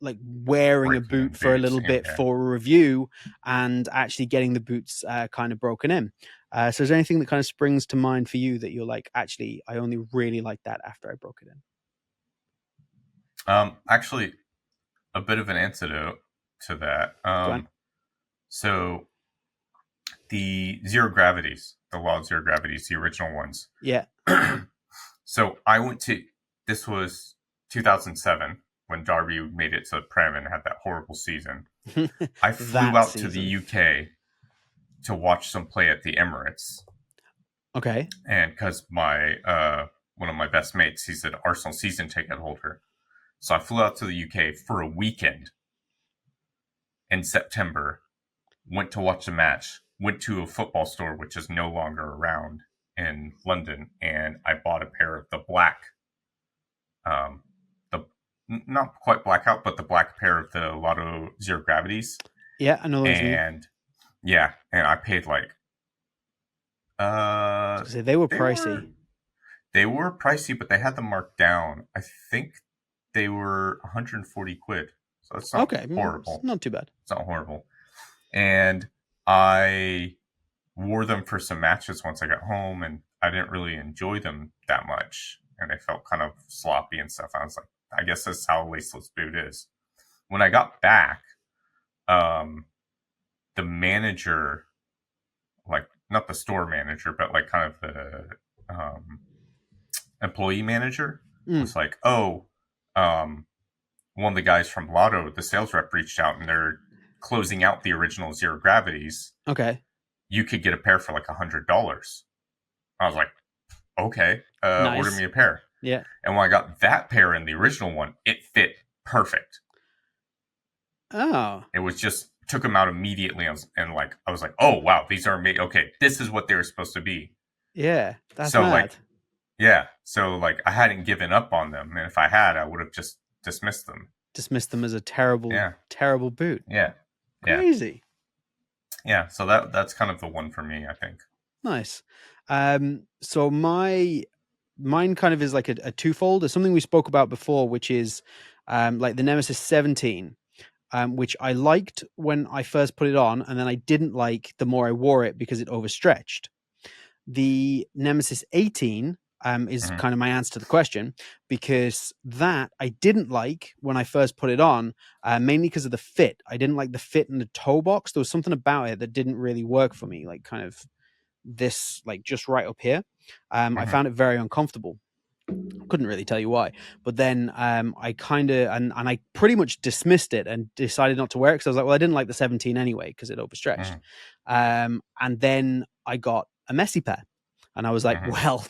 A: like wearing a
B: Breaking in
A: boot for a
B: boots.
A: little
B: Yeah,
A: bit
B: yeah.
A: for a review and actually getting the boots kind of broken in. So is there anything that kind of springs to mind for you that you're like, actually, I only really like that after I broke it in?
B: Actually, a bit of an antidote to that.
A: Go on.
B: So the zero gravities, the law of zero gravities, the original ones.
A: Yeah.
B: So I went to, this was 2007 when Derby made it to Prem and had that horrible season. I flew
A: That
B: out to the
A: season.
B: UK to watch some play at the Emirates.
A: Okay.
B: And because my one of my best mates, he's an Arsenal season ticket holder. So I flew out to the UK for a weekend in September, went to watch a match, went to a football store, which is no longer around in London, and I bought a pair of the black, the not quite blackout, but the black pair of the Lotto Zero Gravities.
A: Yeah, I know those you mean.
B: And yeah, and I paid like,
A: I was gonna say they were
B: they were
A: pricey.
B: they were pricey, but they had them marked down. I think they were 140 quid. So that's not
A: Okay, it's
B: horrible.
A: not too bad.
B: It's not horrible. And I wore them for some matches once I got home, and I didn't really enjoy them that much. And they felt kind of sloppy and stuff. I was like, I guess that's how a laceless boot is. When I got back, the manager, like not the store manager, but like kind of the employee manager,
A: Mm,
B: was like, "Oh, one of the guys from Lotto, the sales rep, reached out and they're closing out the original zero gravities.
A: okay.
B: You could get a pair for like $100." I was like, "Okay, order
A: Nice.
B: me a pair."
A: Yeah.
B: And when I got that pair in the original one, it fit perfect.
A: Oh,
B: It was just took them out immediately, and like I was like, "Oh wow, these are made. Okay, this is what they were supposed to be."
A: yeah. That's
B: So
A: mad.
B: like, yeah, so like I hadn't given up on them, and if I had, I would have just dismissed them.
A: Dismissed them as a terrible,
B: Yeah,
A: terrible boot.
B: yeah, yeah,
A: Crazy.
B: yeah. So that's kind of the one for me, I think.
A: Nice. So mine kind of is like a twofold. There's something we spoke about before, which is like the Nemesis 17, which I liked when I first put it on, and then I didn't like the more I wore it because it overstretched. The Nemesis 18 is
B: Mm-hmm,
A: kind of my answer to the question, because that I didn't like when I first put it on, mainly because of the fit. I didn't like the fit in the toe box. There was something about it that didn't really work for me, like kind of this, like just right up here. I
B: mm-hmm,
A: found it very uncomfortable. Couldn't really tell you why, but then I kind of and I pretty much dismissed it and decided not to wear it because I was like, well, I didn't like the 17 anyway because it overstretched.
B: mm-hmm,
A: And then I got a messy pair, and I was like,
B: mm-hmm.
A: well,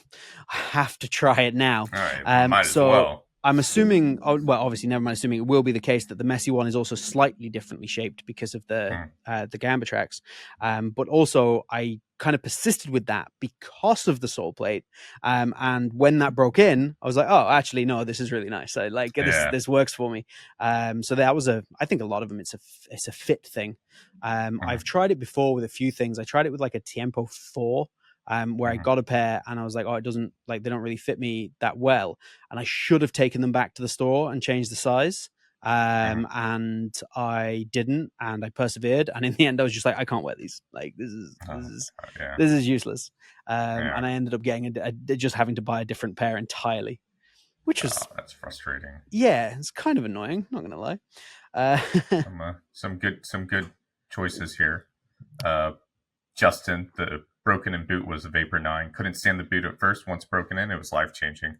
A: I have to try it now.
B: All right, might as
A: So
B: well.
A: I'm assuming, oh, well, obviously, never mind assuming, it will be the case that the messy one is also slightly differently shaped because of the Gamba tracks. But also, I kind of persisted with that because of the sole plate. And when that broke in, I was like, oh, actually, no, this is really nice. I like this.
B: Yeah.
A: This works for me. So that was I think a lot of them, it's a fit thing.
B: Mm-hmm,
A: I've tried it before with a few things. I tried it with like a Tiempo 4, where I
B: mm-hmm,
A: got a pair and I was like, oh, it doesn't, like, they don't really fit me that well. And I should have taken them back to the store and changed the size.
B: mm-hmm.
A: And I didn't, and I persevered. And in the end, I was just like, I can't wear these. Like,
B: Oh, yeah,
A: this is useless.
B: yeah.
A: And I ended up getting just having to buy a different pair entirely, which
B: Oh,
A: was,
B: that's frustrating.
A: yeah, it's kind of annoying. Not gonna lie. Uh,
B: Some good choices here. Uh, Justin, the broken in boot was a Vapor 9. Couldn't stand the boot at first. Once broken in, it was life changing.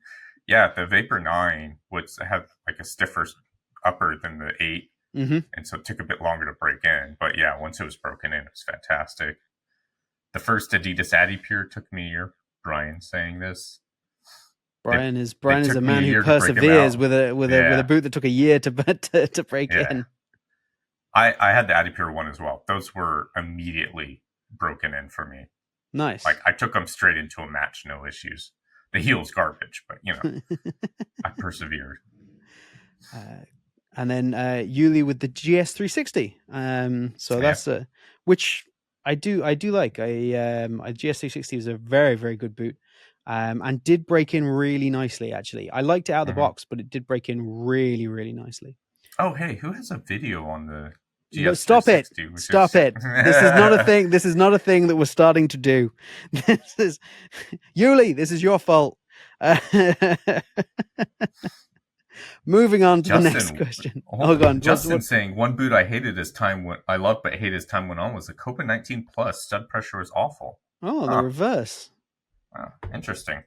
B: Yeah, the Vapor 9 would have like a stiffer upper than the 8,
A: mhm.
B: and so it took a bit longer to break in. But yeah, once it was broken in, it was fantastic. The first Adidas Adipure took me a year. Brian saying this. They,
A: Brian is a
B: took me
A: man
B: a
A: who
B: year to break him
A: perseveres
B: out.
A: with a
B: Yeah,
A: boot that took a year to break
B: yeah.
A: in.
B: I had the Adipure one as well. Those were immediately broken in for me.
A: Nice.
B: Like I took them straight into a match, no issues. The heel's garbage, but I persevered.
A: And then Yuli with the GS360. So
B: Yeah.
A: that's which I do like. A GS360 is a very, very good boot. And did break in really nicely, actually. I liked it out of the box, but it did break in really, really nicely.
B: Oh, hey, who has a video on the
A: No, stop it.
B: GS360? Which
A: Stop
B: is
A: it. This is not a thing. This is not a thing that we're starting to do. This is Yuli, this is your fault. Moving on to the next question. Oh, go on.
B: Justin saying one boot I hated as time went. I loved but hated as time went on was the Copa 19 Plus. Stud pressure was awful.
A: Oh, the reverse.
B: Wow, interesting.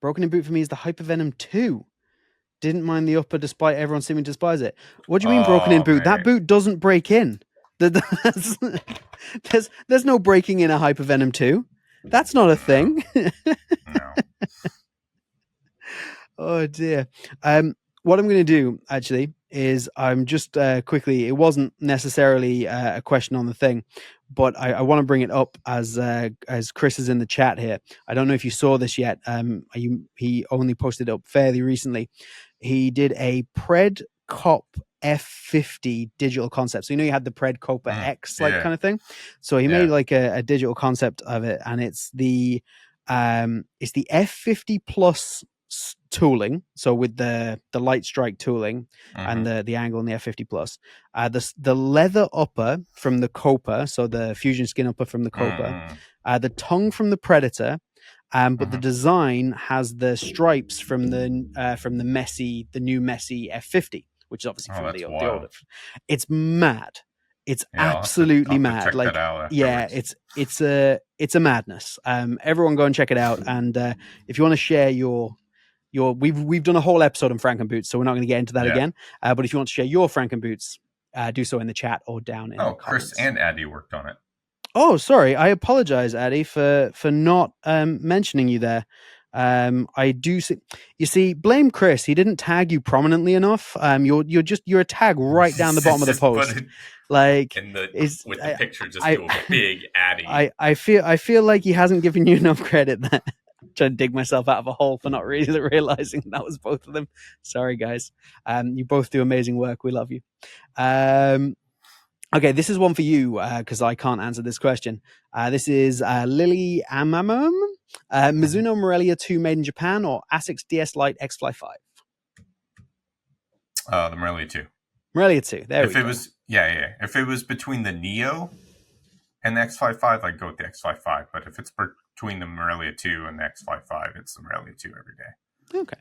A: Broken in boot for me is the Hypervenom 2. Didn't mind the upper despite everyone seeming to despise it. What do you mean broken in boot? That boot doesn't break in. There's no breaking in a Hypervenom 2. That's not a thing.
B: No.
A: Oh dear. What I'm going to do actually is I'm just quickly. It wasn't necessarily a question on the thing, but I want to bring it up as Chris is in the chat here. I don't know if you saw this yet. He only posted it up fairly recently. He did a Pred Cop F50 digital concept. So you had the Pred Copa X kind of thing. So he made like a digital concept of it, and it's the F50 Plus tooling, so with the light strike tooling and the angle in the F50 Plus, the leather upper from the Copa, so the fusion skin upper from the Copa, the tongue from the Predator, but the design has the stripes from the new Messi F50, which is obviously from the older. It's mad. It's absolutely mad.
B: Check
A: like,
B: that out
A: it's a madness. Everyone go and check it out. And if you want to share we've done a whole episode on Franken boots, so we're not going to get into that again. But if you want to share your Franken boots, do so in the chat or down in the comments.
B: Chris and Addy worked on it.
A: Oh, sorry. I apologize, Addy, for not mentioning you there. I do see. You see, blame Chris. He didn't tag you prominently enough. You're a tag right down the bottom of the post. Like
B: with the picture, just do a big Addy.
A: I feel like he hasn't given you enough credit there. Trying to dig myself out of a hole for not really realizing that was both of them. Sorry, guys. You both do amazing work. We love you. Okay, this is one for you because I can't answer this question. This is Lily Amamum, Mizuno Morelia 2 made in Japan or Asics DS Lite X-Fly 5?
B: The Morelia 2.
A: Morelia 2. There we go.
B: If it was between the Neo and the X-Fly 5, I'd go with the X-Fly 5. But if it's between the Morelia 2 and the X-Fly 5, it's the Morelia 2 every day.
A: Okay.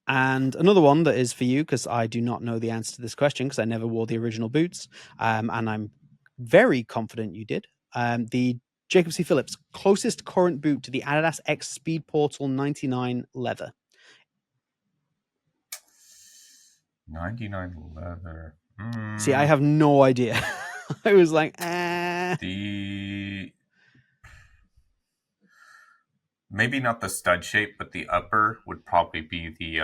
A: And another one that is for you, because I do not know the answer to this question because I never wore the original boots. And I'm very confident you did. The Jacob C. Phillips, closest current boot to the Adidas X Speed Portal 99 leather.
B: 99 leather.
A: See, I have no idea. I was like,
B: Maybe not the stud shape, but the upper would probably be the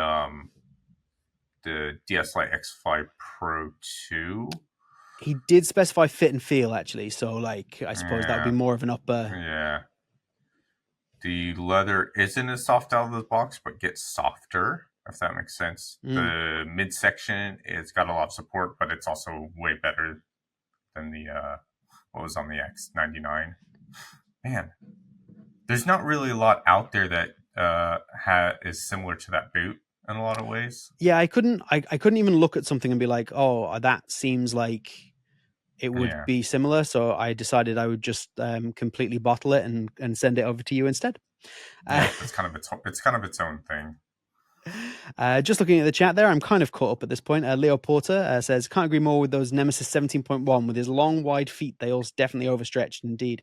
B: DS Lite X-Fly Pro 2.
A: He did specify fit and feel, actually. So, like, I suppose that would be more of an upper.
B: Yeah. The leather isn't as soft out of the box, but gets softer, if that makes sense. The midsection, it's got a lot of support, but it's also way better than the what was on the X99. Man, there's not really a lot out there that is similar to that boot in a lot of ways.
A: Yeah, I couldn't even look at something and be like, oh, that seems like it would be similar. So I decided I would just completely bottle it and send it over to you instead.
B: It's kind of its own thing.
A: Just looking at the chat there, I'm kind of caught up at this point. Leo Porter says, can't agree more with those Nemesis 17.1 with his long, wide feet. They all definitely overstretched indeed.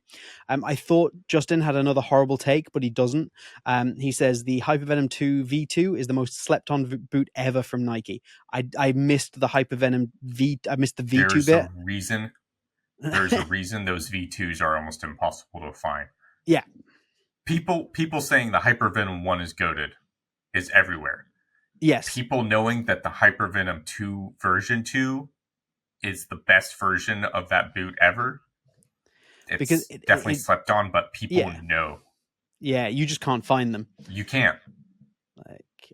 A: I thought Justin had another horrible take, but he doesn't. He says the Hypervenom 2 V2 is the most slept on boot ever from Nike. I missed the Hypervenom V. I missed the V2 bit.
B: There's a reason those V2s are almost impossible to find.
A: Yeah.
B: People saying the Hypervenom 1 is goated is everywhere.
A: Yes.
B: People knowing that the Hypervenom 2 version 2 is the best version of that boot ever,
A: because
B: it's definitely slept on, but people
A: yeah,
B: know.
A: yeah, you just can't find them.
B: You can't.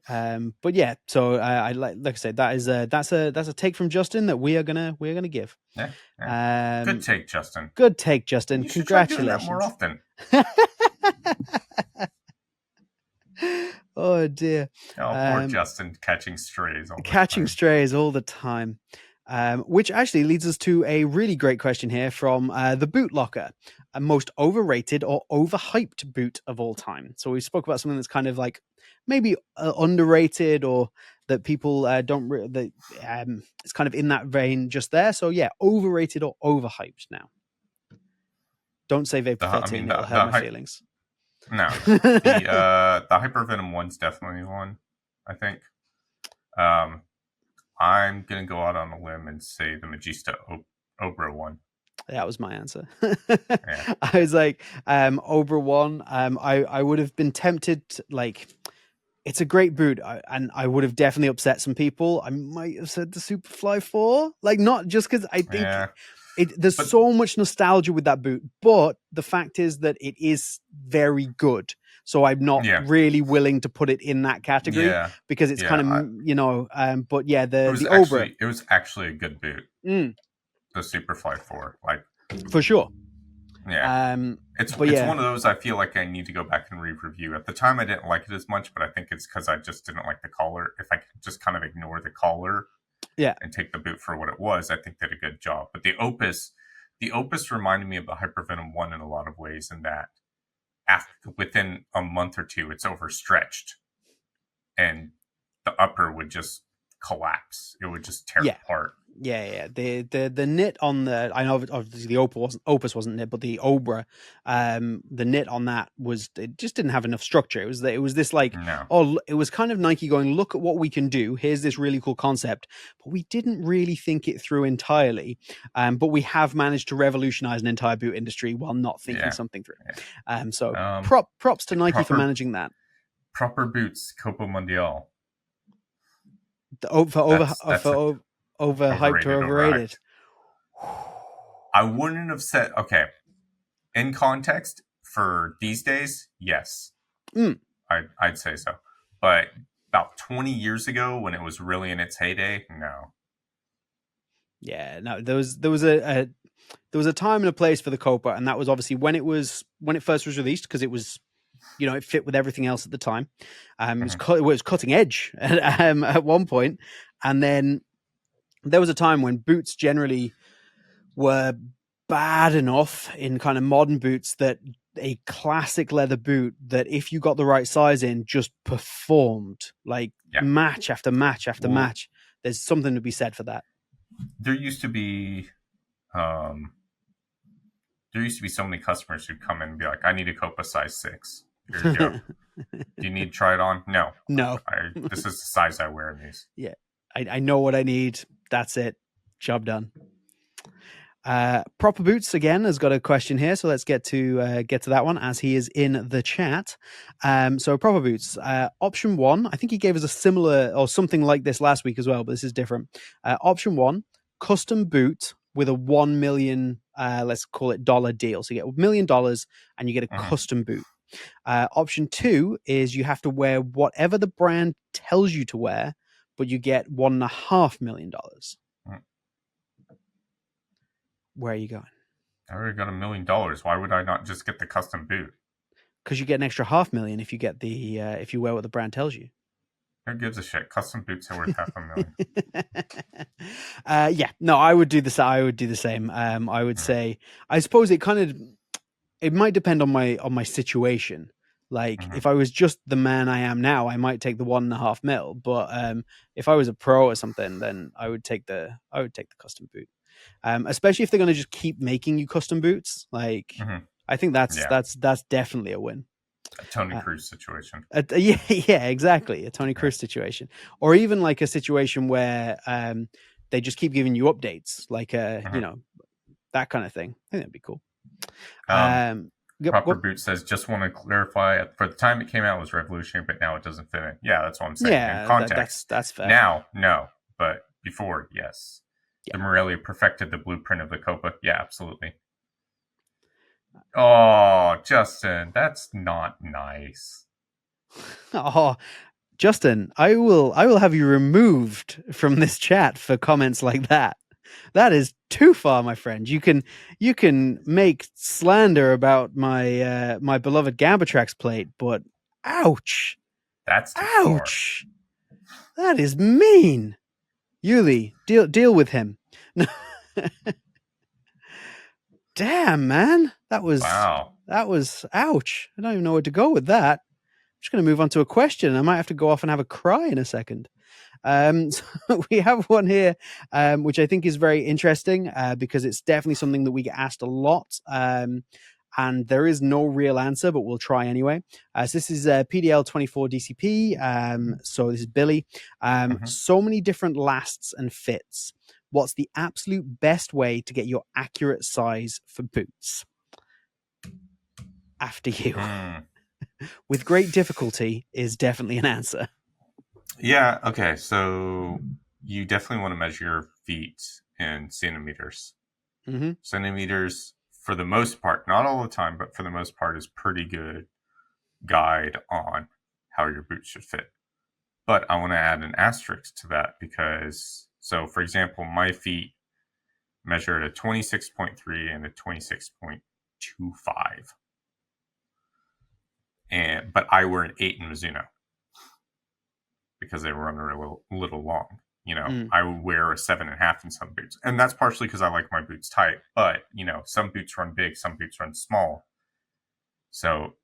A: But yeah, so I like I said, that's a take from Justin that we're gonna give.
B: Yeah, yeah. Good
A: Um,
B: take, Justin.
A: good take, Justin.
B: You should try doing that more
A: Congratulations.
B: often.
A: Oh dear.
B: Oh, poor Justin catching strays all the
A: Catching
B: time.
A: strays all the time. Which actually leads us to a really great question here from the Boot Locker, a most overrated or overhyped boot of all time. So we spoke about something that's kind of like maybe underrated, or that people don't that it's kind of in that vein just there. So yeah, overrated or overhyped now. Don't say Vapor 13, it'll hurt my feelings.
B: No. The Hypervenom one's definitely one, I think. I'm gonna go out on a limb and say the Magista Obra one.
A: That was my answer.
B: Yeah.
A: I was like, Obra one. I would have been tempted to, like, it's a great boot, and I would have definitely upset some people. I might have said the Superfly 4, like, not just because I think there's so much nostalgia with that boot, but the fact is that it is very good. So I'm not really willing to put it in that category because it's kind of, but yeah, the Obra.
B: It was actually a good boot.
A: The
B: Superfly 4, like,
A: for sure.
B: Yeah. It's one of those I feel like I need to go back and re-review. At the time I didn't like it as much, but I think it's because I just didn't like the collar. If I could just kind of ignore the collar and take the boot for what it was, I think they did a good job. But the Opus reminded me of the Hypervenom 1 in a lot of ways, in that within a month or two it's overstretched and the upper would just collapse. It would just tear apart.
A: Yeah. The knit on the, I know obviously the Opus wasn't knit, but the Obra, the knit on that it just didn't have enough structure. It was this like, it was kind of Nike going, look at what we can do. Here's this really cool concept, but we didn't really think it through entirely. But we have managed to revolutionize an entire boot industry while not thinking something through. So props to Nike for managing that.
B: Proper boots, Copa Mundial.
A: Overhyped or overrated?
B: I wouldn't have said, okay, in context for these days, yes. I'd say so. But about 20 years ago, when it was really in its heyday, no.
A: Yeah, no, there was a time and a place for the Copa, and that was obviously when it first was released, because it was, it fit with everything else at the time. It was cutting edge at one point, and then there was a time when boots generally were bad enough in kind of modern boots that a classic leather boot, that if you got the right size in, just performed like match after match after match. There's something to be said for that.
B: There used to be so many customers who'd come in and be like, I need a Copa size 6. Here you go. Do you need to try it on? No. This is the size I wear in these.
A: Yeah. I know what I need. That's it. Job done. Proper Boots again has got a question here, so let's get to that one as he is in the chat. So Proper Boots, option 1, I think he gave us a similar or something like this last week as well, but this is different. Option 1, custom boot with a $1 million, let's call it dollar deal. So you get $1 million and you get a custom boot. Option 2 is you have to wear whatever the brand tells you to wear, but you get $1.5 million. Where are you going?
B: I already got $1 million. Why would I not just get the custom boot?
A: Because you get an extra $500,000 if you get the if you wear what the brand tells you.
B: Who gives a shit? Custom boots are worth $500,000.
A: No, I would do the same. I would say, I suppose it might depend on my situation. Like if I was just the man I am now, I might take the $1.5 million. But if I was a pro or something, then I would take the custom boot. Especially if they're going to just keep making you custom boots. Like I think that's definitely a win.
B: A Tony Cruz situation.
A: Yeah, exactly. A Tony Cruz situation, or even like a situation where they just keep giving you updates, like that kind of thing. I think that'd be cool.
B: Proper Boot says, just want to clarify, for the time it came out, it was revolutionary, but now it doesn't fit in. Yeah, that's what I'm saying.
A: Yeah,
B: in context.
A: That's fair.
B: Now, no, but before, yes. Yeah. The Morelli perfected the blueprint of the Copa. Yeah, absolutely. Oh, Justin, that's not nice.
A: Oh, Justin, I will have you removed from this chat for comments like that. That is too far, my friend. You can make slander about my beloved Gambatrax plate, but ouch,
B: That's too far.
A: ouch, that is mean. Yuli, deal with him. Damn, man,
B: Wow.
A: that was ouch. I don't even know where to go with that. I'm just going to move on to a question. I might have to go off and have a cry in a second. So we have one here, which I think is very interesting because it's definitely something that we get asked a lot. And there is no real answer, but we'll try anyway. So this is PDL24 DCP. So this is Billy.
B: Hmm.
A: So many different lasts and fits. What's the absolute best way to get your accurate size for boots? After you.
B: Hmm.
A: With great difficulty is definitely an answer.
B: Yeah, okay, so you definitely want to measure your feet in centimeters.
A: Mm-hmm.
B: Centimeters, for the most part, not all the time, but for the most part, is pretty good guide on how your boots should fit. But I want to add an asterisk to that because, so for example, my feet measure at a 26.3 and a 26.25. But I wear an 8 in Mizuno because they run a little long.
A: Mm.
B: I wear a 7.5 in some boots, and that's partially because I like my boots tight. But some boots run big, some boots run small. So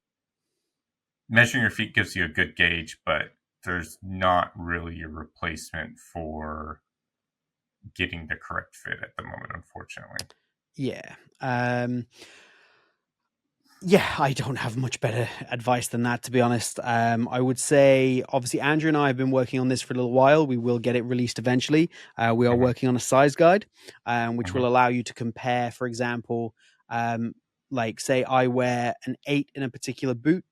B: measuring your feet gives you a good gauge, but there's not really a replacement for getting the correct fit at the moment, unfortunately.
A: Yeah. Yeah, I don't have much better advice than that, to be honest. I would say, obviously, Andrew and I have been working on this for a little while. We will get it released eventually. We are
B: Mm-hmm.
A: working on a size guide, which
B: Mm-hmm.
A: will allow you to compare, for example, like say I wear an 8 in a particular boot,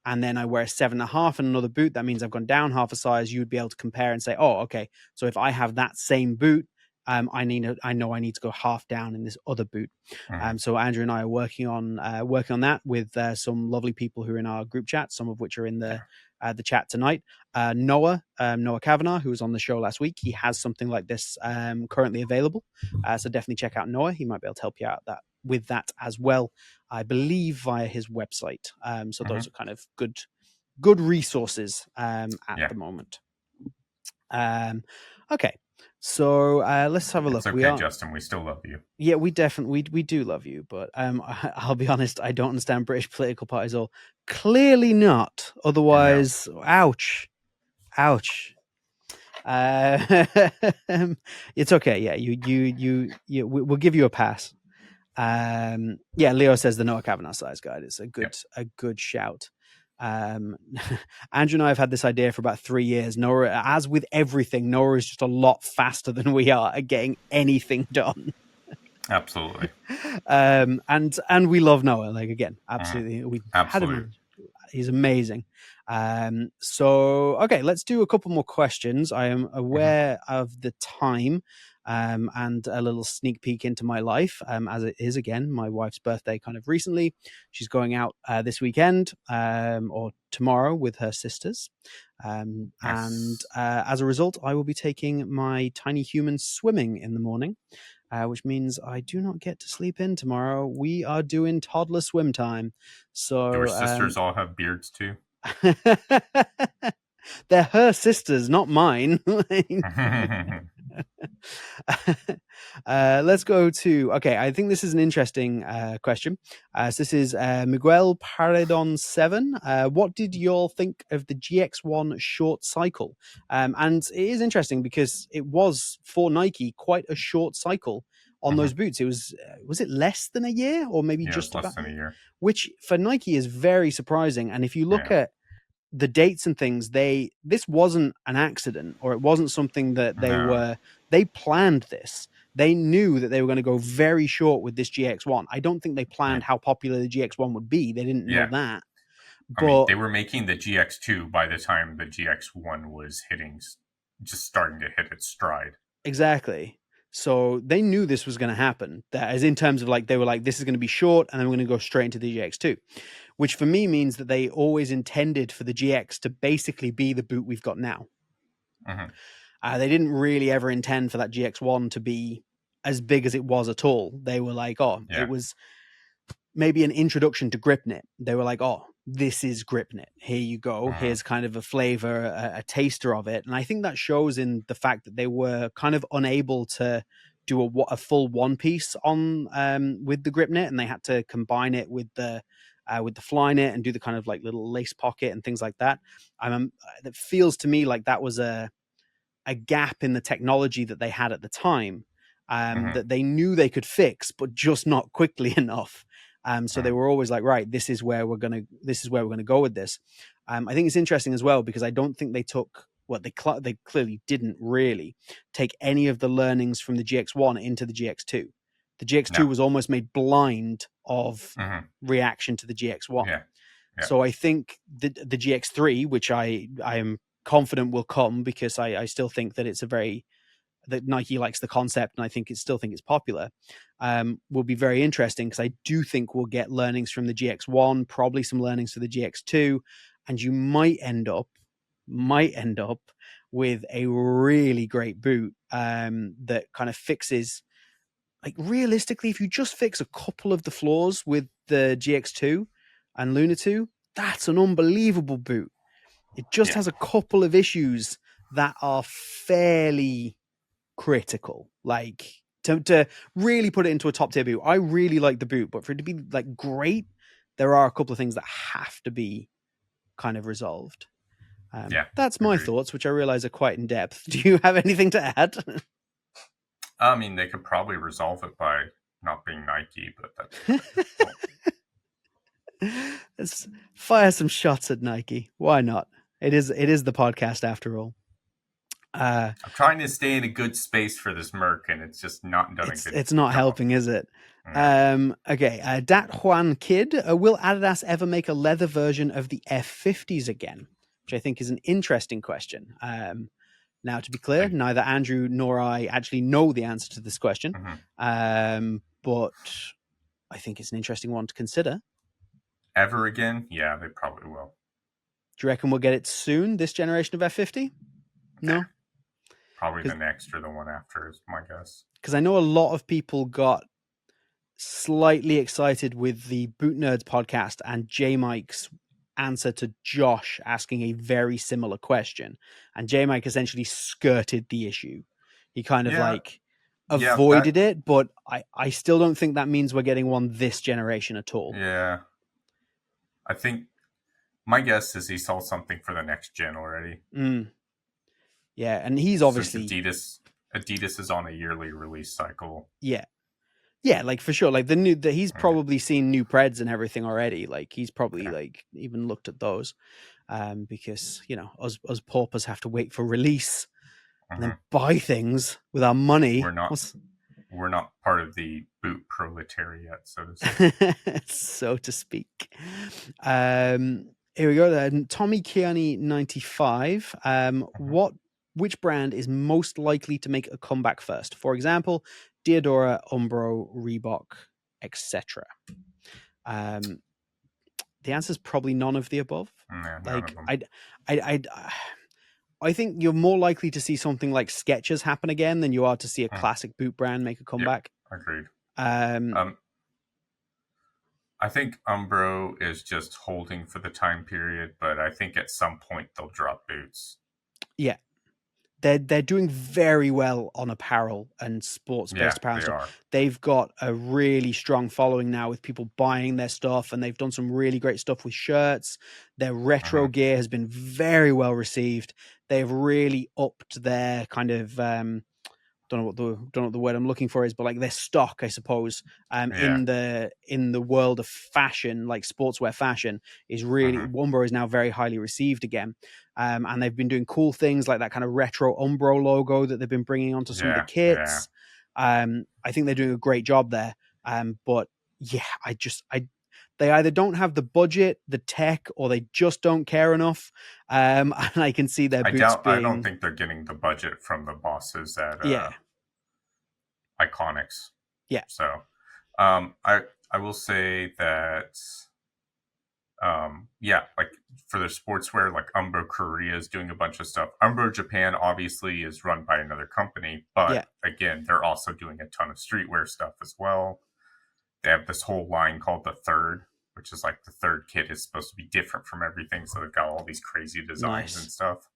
A: and then I wear a 7.5 in another boot. That means I've gone down half a size. You would be able to compare and say, oh, okay, so if I have that same boot, I know I need to go half down in this other boot.
B: Mm-hmm.
A: So Andrew and I are working on that with some lovely people who are in our group chat, some of which are in
B: Yeah.
A: the chat tonight. Noah Kavanagh, who was on the show last week, he has something like this currently available. So definitely check out Noah. He might be able to help you out with that as well. I believe via his website. So
B: Mm-hmm.
A: those are kind of good resources at
B: Yeah.
A: the moment. Um, okay, so let's have a
B: It's
A: look.
B: okay, Justin. We still love you.
A: Yeah, we definitely we do love you, but I'll be honest, I don't understand British political parties all. Clearly not.
B: No.
A: Otherwise, ouch, ouch. Uh, it's okay. Yeah, we'll give you a pass. Yeah, Leo says the Noah Kavanagh size guide is
B: Yep.
A: a good shout. Um, Andrew and I have had this idea for about 3 years. Noah, as with everything, Noah is just a lot faster than we are at getting anything done.
B: Absolutely.
A: And we love Noah. Like again,
B: Mm-hmm.
A: absolutely, we had him
B: Absolutely.
A: on. He's amazing. So okay, let's do a couple more questions. I am
B: Mm-hmm.
A: aware of the time, and a little sneak peek into my life, as it is again my wife's birthday kind of recently. She's going out this weekend, or tomorrow with her sisters. And
B: Nice.
A: as a result, I will be taking my tiny human swimming in the morning, which means I do not get to sleep in tomorrow. We are doing toddler swim time.
B: Do our
A: So
B: sisters all have beards too?
A: they're her sisters, not mine. Let's go to, okay, I think this is an interesting question. So this is Miguel Paredon 7. What did you all think of the GX1 short cycle? And it is interesting because it was for Nike quite a short cycle on
B: Mm-hmm.
A: those boots. It was it less than a year or maybe
B: Yeah, it's
A: just
B: less
A: about,
B: than a year.
A: which for Nike is very surprising. And if you look
B: Yeah.
A: at the dates and things, this wasn't an accident, or it wasn't something that
B: No.
A: they planned this. They knew that they were going to go very short with this GX1. I don't think they
B: Yeah.
A: planned how popular the GX1 would be. They didn't know
B: Yeah.
A: that.
B: I mean,
A: But
B: they were making the GX2 by the time the GX1 was just starting to hit its stride.
A: exactly. So they knew this was going to happen. That as in terms of like, they were like, this is going to be short and then we're going to go straight into the GX2, which for me means that they always intended for the GX to basically be the boot we've got now. They didn't really ever intend for that GX1 to be as big as it was at all. They were like, it was maybe an introduction to GripKnit. They were like, this is GripKnit. Here you go. Here's kind of a flavor, a taster of it. And I think that shows in the fact that they were kind of unable to do a full one piece on with the GripKnit, and they had to combine it with the Flyknit and do the kind of like little lace pocket and things like that. It feels to me like that was a gap in the technology that they had at the time, that they knew they could fix, but just not quickly enough. So they were always like, right, this is where we're gonna go with this. I think it's interesting as well because I don't think they took they clearly didn't really take any of the learnings from the GX1 into the GX2. The GX2 was almost made blind of reaction to the GX1.
B: Yeah.
A: So I think the GX3, which I am confident will come, because I still think that it's that Nike likes the concept, and I still think it's popular, will be very interesting, because I do think we'll get learnings from the GX1, probably some learnings to the GX2, and you might end up with a really great boot that kind of fixes, like, realistically, if you just fix a couple of the flaws with the GX2 and Luna 2, that's an unbelievable boot. It just has a couple of issues that are fairly critical. Like, to really put it into a top tier boot, I really like the boot, but for it to be like great, there are a couple of things that have to be kind of resolved. That's my thoughts, which I realize are quite in depth. Do you have anything to add?
B: I mean, they could probably resolve it by not being Nike, but that's
A: Let's fire some shots at Nike. Why not? It is the podcast after all.
B: I'm trying to stay in a good space for this Merc, and it's just not done.
A: It's not helping, is it? No. Okay. Dat Juan Kid, will Adidas ever make a leather version of the F50s again? Which I think is an interesting question. Now, to be clear, neither Andrew nor I actually know the answer to this question, but I think it's an interesting one to consider.
B: Ever again? Yeah, they probably will.
A: Do you reckon we'll get it soon, this generation of F50? No?
B: Probably the next or the one after is my guess.
A: Because I know a lot of people got slightly excited with the Boot Nerds podcast and J Mike's answer to Josh asking a very similar question. And J Mike essentially skirted the issue. He kind of avoided it, but I still don't think that means we're getting one this generation at all.
B: Yeah. I think my guess is he saw something for the next gen already.
A: Yeah, and he's obviously
B: Adidas is on a yearly release cycle.
A: Yeah, like for sure. Like he's probably seen new Preds and everything already. Like he's probably like even looked at those, because us paupers have to wait for release and then buy things with our money.
B: We're not part of the boot proletariat, so to speak.
A: So to speak. Here we go. Tommy Kearney 95. Which brand is most likely to make a comeback first? For example, Diadora, Umbro, Reebok, etc. The answer is probably none of the above. I think you're more likely to see something like Skechers happen again than you are to see a classic boot brand make a comeback.
B: Yep, agreed. I think Umbro is just holding for the time period, but I think at some point they'll drop boots.
A: Yeah. They're doing very well on apparel and sports-based apparel. They've got a really strong following now with people buying their stuff, and they've done some really great stuff with shirts. Their retro gear has been very well received. They've really upped their kind of don't know what the word I'm looking for is, but like their stock, I suppose, in the world of fashion, like sportswear fashion, is really Umbro is now very highly received again. And they've been doing cool things like that kind of retro Umbro logo that they've been bringing onto some of the kits. I think they're doing a great job there. But yeah, they either don't have the budget, the tech, or they just don't care enough. And I can see their boots
B: I don't think they're getting the budget from the bosses at iconics.
A: Yeah.
B: So I will say that yeah, like for the sportswear, like Umbro Korea is doing a bunch of stuff. Umbro Japan obviously is run by another company, but
A: Yeah.
B: again, they're also doing a ton of streetwear stuff as well. They have this whole line called the Third, which is like the third kit is supposed to be different from everything, so they've got all these crazy designs and
A: Nice.
B: stuff.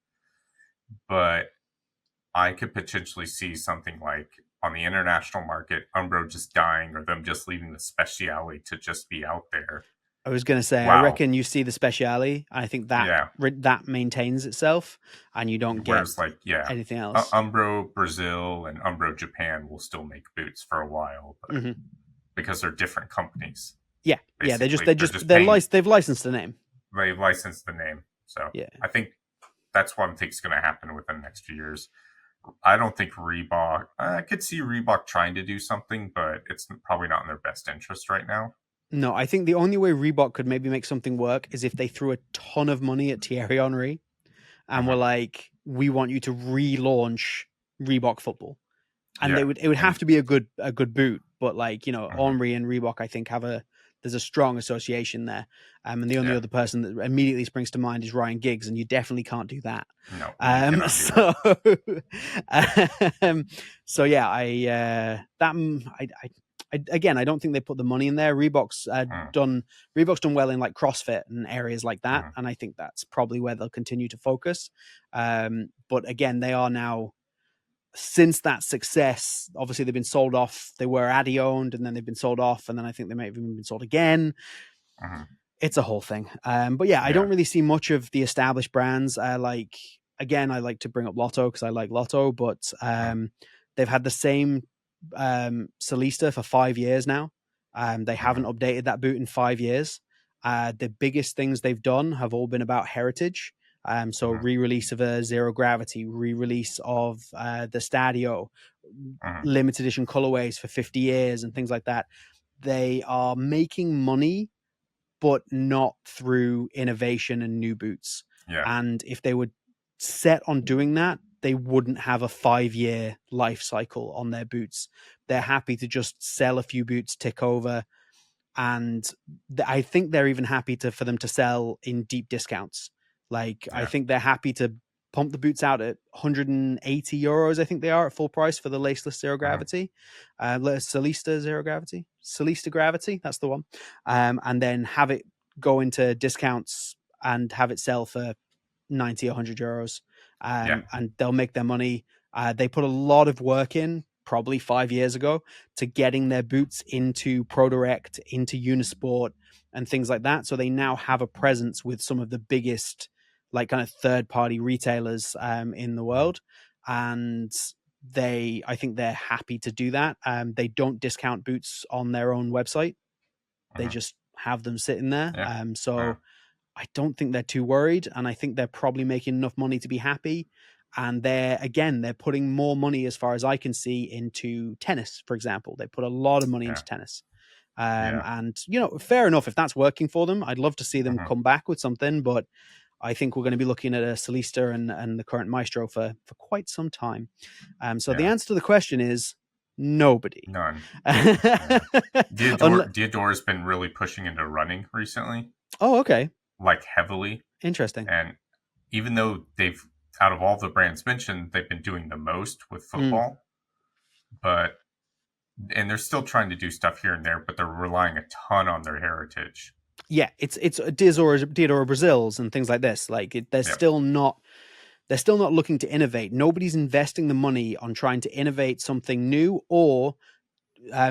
B: But I could potentially see something like on the international market, Umbro just dying or them just leaving the speciality to just be out there.
A: I was going to say, I
B: Wow.
A: reckon you see the speciality. I think that
B: Yeah.
A: that maintains itself, and you don't get
B: Whereas, like, yeah,
A: anything else.
B: Umbro Brazil and Umbro Japan will still make boots for a while, but
A: Mm-hmm.
B: because they're different companies,
A: Yeah, yeah.
B: basically, they're just
A: They're
B: paying.
A: they've licensed the name.
B: They've licensed the name, so
A: Yeah.
B: I think that's what I think is going to happen within the next few years. I don't think Reebok. I could see Reebok trying to do something, but it's probably not in their best interest right now.
A: No, I think the only way Reebok could maybe make something work is if they threw a ton of money at Thierry Henry and were
B: Mm-hmm.
A: like, "We want you to relaunch Reebok football." And
B: Yeah,
A: it would have
B: and
A: to be a good boot, but like, you know,
B: mm-hmm.
A: Henry and Reebok, I think there's a strong association there. And the only
B: Yeah,
A: other person that immediately springs to mind is Ryan Giggs, and you definitely can't do that.
B: no, you cannot do that.
A: So so yeah, again, I don't think they put the money in there. Reebok's done well in like CrossFit and areas like that,
B: Mm-hmm.
A: and I think that's probably where they'll continue to focus. But again, they are now, since that success, obviously they've been sold off. They were Addy owned, and then they've been sold off, and then I think they may have even been sold again.
B: Mm-hmm.
A: It's a whole thing. But yeah, I
B: Yeah,
A: don't really see much of the established brands. Like, again, I like to bring up Lotto because I like Lotto, but
B: mm-hmm.
A: they've had the same Solista for 5 years now. They haven't
B: Mm-hmm.
A: updated that boot in 5 years. The biggest things they've done have all been about heritage. So
B: Mm-hmm.
A: re-release of a Zero Gravity, re-release of the Stadio,
B: Mm-hmm.
A: limited edition colorways for 50 years and things like that. They are making money, but not through innovation and new boots.
B: Yeah,
A: And if they were set on doing that, they wouldn't have a 5-year life cycle on their boots. They're happy to just sell a few boots, tick over, and I think they're even happy for them to sell in deep discounts. Like, I
B: yeah,
A: think they're happy to pump the boots out at 180 euros. I think they are at full price for the laceless Zero
B: mm-hmm.
A: Gravity, Solista Zero Gravity, Solista Gravity. That's the one. And then have it go into discounts and have it sell for 90, 100 euros.
B: Yeah,
A: And they'll make their money. They put a lot of work in, probably 5 years ago, to getting their boots into Pro Direct, into Unisport, and things like that. So they now have a presence with some of the biggest, like, kind of third-party retailers in the world, and I think they're happy to do that. They don't discount boots on their own website; they
B: mm-hmm.
A: just have them sitting there.
B: Yeah, yeah,
A: So I don't think they're too worried, and I think they're probably making enough money to be happy. And they're putting more money, as far as I can see, into tennis, for example. They put a lot of money
B: yeah,
A: into tennis.
B: yeah.
A: And, you know, fair enough. If that's working for them, I'd love to see them
B: Mm-hmm.
A: come back with something. But I think we're going to be looking at a Solista and the current Maestro for quite some time. So the
B: Yeah,
A: answer to the question is nobody.
B: none. Yeah.
A: Unle-
B: Diodor's been really pushing into running recently,
A: oh, okay.
B: like heavily.
A: Interesting.
B: And even though out of all the brands mentioned, they've been doing the most with
A: Mm.
B: football, and they're still trying to do stuff here and there, but they're relying a ton on their heritage.
A: Yeah, it's Diodora Brazils and things like this. Like,
B: Yep.
A: they're still not looking to innovate. Nobody's investing the money on trying to innovate something new, or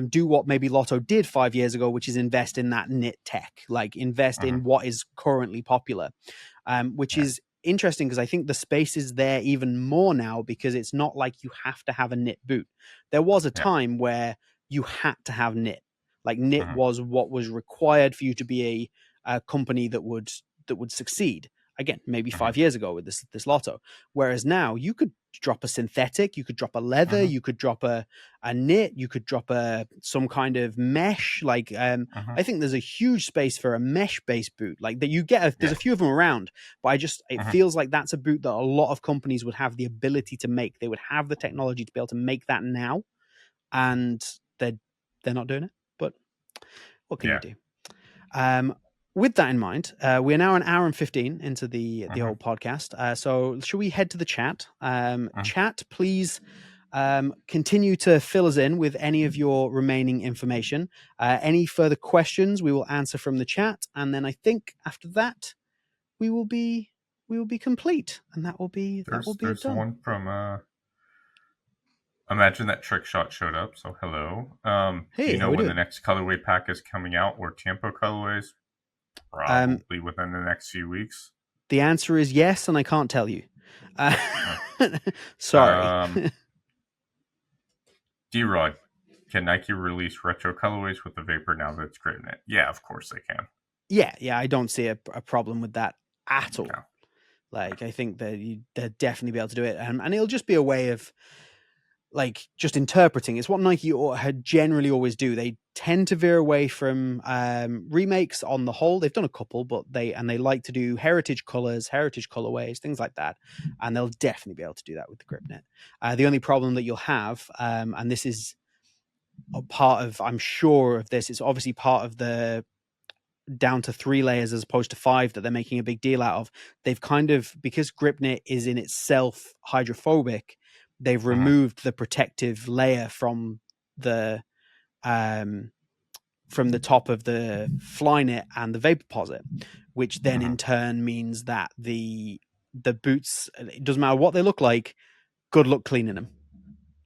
A: do what maybe Lotto did 5 years ago, which is invest in that knit tech, like invest
B: Mm-hmm.
A: in what is currently popular, which
B: Yeah.
A: is interesting because I think the space is there even more now, because it's not like you have to have a knit boot. There was a
B: Yeah.
A: time where you had to have knit. Like, knit
B: Mm-hmm.
A: was what was required for you to be a company that would succeed. Again, maybe
B: Mm-hmm.
A: 5 years ago with this Lotto. Whereas now you could drop a synthetic, you could drop a leather,
B: Mm-hmm.
A: you could drop a knit, you could drop some kind of mesh. Like,
B: Mm-hmm.
A: I think there's a huge space for a mesh based boot, like that you get. There's
B: Yeah.
A: a few of them around, but it
B: Mm-hmm.
A: feels like that's a boot that a lot of companies would have the ability to make. They would have the technology to be able to make that now. and they're not doing it. But what can you
B: Yeah.
A: do? With that in mind, we're now an hour and 15 into the whole podcast. So should we head to the chat? Chat, please continue to fill us in with any of your remaining information. Any further questions we will answer from the chat, and then I think after that we will be complete, and that will be
B: There's
A: done.
B: one from Imagine That Trick Shot showed up, so hello.
A: Hey,
B: do you
A: how
B: know
A: we
B: when the
A: doing?
B: next colorway pack is coming out, or Tampo colorways? Probably within the next few weeks.
A: The answer is yes, and I can't tell you. Sorry.
B: D-Rod, can Nike release retro colorways with the Vapor now that it's grit in it? Yeah, of course they can.
A: Yeah, I don't see a problem with that at all.
B: No.
A: Like, I think that they'll definitely be able to do it, and it'll just be a way of like just interpreting. It's what Nike had generally always do. They tend to veer away from remakes on the whole. They've done a couple, but they like to do heritage colors, heritage colorways, things like that, and they'll definitely be able to do that with the GripNet. The only problem that you'll have, and this is a part of, I'm sure of this, it's obviously part of the down to 3 layers as opposed to 5 that they're making a big deal out of. They've kind of, because GripNet is in itself hydrophobic, they've removed the protective layer from the top of the Flynet and the Vaporposit, which then in turn means that the boots, it doesn't matter what they look like, good luck cleaning them.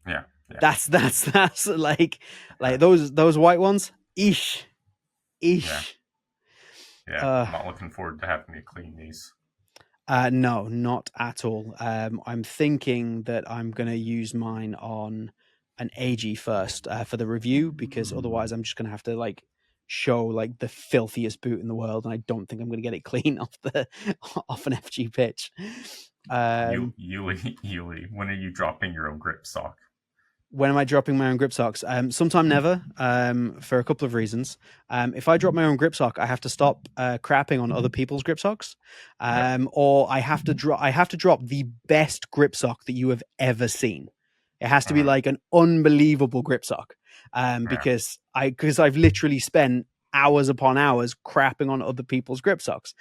B: Yeah.
A: That's like those white ones. Eesh.
B: Yeah, I'm not looking forward to having to clean these.
A: No, not at all. I'm thinking that I'm going to use mine on an AG first for the review, because otherwise I'm just going to have to like show like the filthiest boot in the world, and I don't think I'm going to get it clean off an FG pitch.
B: Yuli, when are you dropping your own grip sock?
A: When am I dropping my own grip socks? Sometime never, for a couple of reasons. If I drop my own grip sock, I have to stop crapping on other people's grip socks, or I have to drop the best grip sock that you have ever seen. It has to be like an unbelievable grip sock, because I've literally spent hours upon hours crapping on other people's grip socks.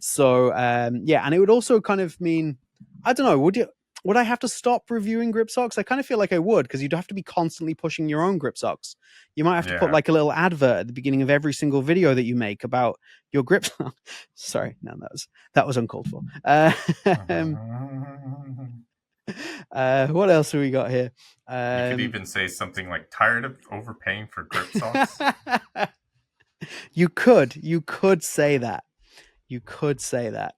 A: So yeah, and it would also kind of mean, I don't know, would I have to stop reviewing grip socks? I kind of feel like I would, because you'd have to be constantly pushing your own grip socks. You might have to put like a little advert at the beginning of every single video that you make about your grip. Sorry, no, that was uncalled for. What else have we got here?
B: You could even say something like "tired of overpaying for grip socks."
A: You could say that. You could say that.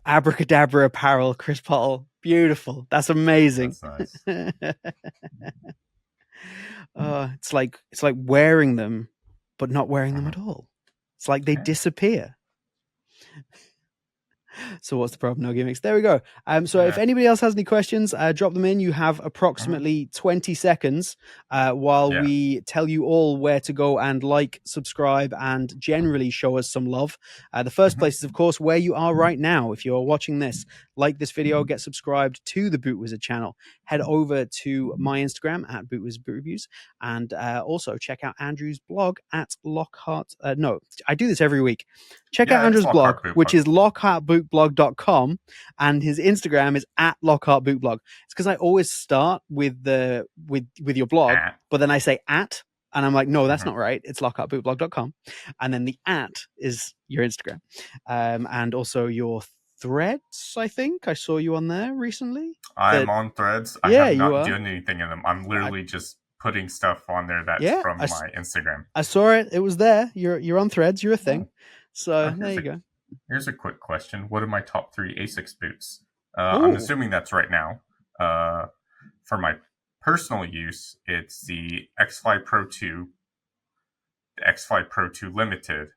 A: Abracadabra apparel, Chris Pottle. Beautiful. That's amazing.
B: That's nice.
A: It's like wearing them, but not wearing them at all. It's like they disappear. So what's the problem? No gimmicks. There we go. So if anybody else has any questions, drop them in. You have approximately 20 seconds while we tell you all where to go and like, subscribe, and generally show us some love. The first place is, of course, where you are right now. If you're watching this, like this video, get subscribed to the Boot Wizard channel. Head over to my Instagram at Boot Wizard Boot Reviews, and also check out Andrew's blog at Lockhart. No, I do this every week. Check out Andrew's blog, which is lockhartbootblog.com, and his Instagram is at lockhartbootblog. It's because I always start with your blog, but then I say at, and I'm like, no, that's not right. It's lockhartbootblog.com, and then the at is your Instagram, and also your Threads. I think I saw you on there recently.
B: I'm on Threads. I have not done anything in them. I'm literally just putting stuff on there that's from my Instagram.
A: I saw it. It was there. You're on Threads. You're a thing. So there you go.
B: Here's a quick question. What are my top 3 ASICS boots? I'm assuming that's right now. For my personal use, it's the X-Fly Pro 2, the X-Fly Pro 2 Limited,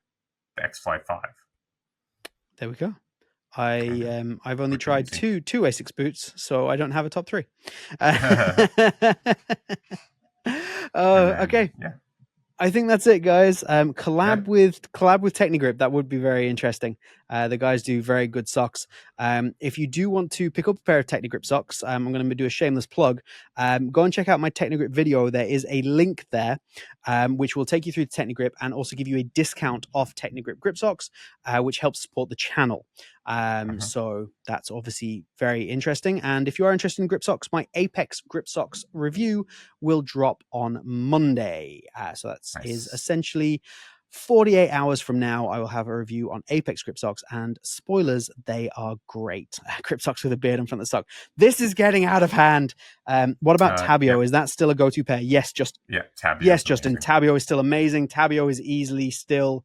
B: the X-Fly 5.
A: There we go. I've only tried two ASICS boots, so I don't have a top 3. Okay.
B: Yeah.
A: I think that's it, guys. Collab with Technigrip. That would be very interesting. The guys do very good socks. If you do want to pick up a pair of Technigrip socks, I'm going to do a shameless plug. Go and check out my Technigrip video. There is a link there, which will take you through to Technigrip and also give you a discount off Technigrip grip socks, which helps support the channel. So that's obviously very interesting. And if you are interested in grip socks, my Apex grip socks review will drop on Monday. So that is essentially 48 hours from now. I will have a review on Apex grip socks, and spoilers, they are great. Grip socks with a beard in front of the sock. This is getting out of hand. What about Tabio?
B: Yeah.
A: Is that still a go-to pair? Yes,
B: Tabio.
A: Yes, Justin. Amazing. Tabio is still amazing. Tabio is easily still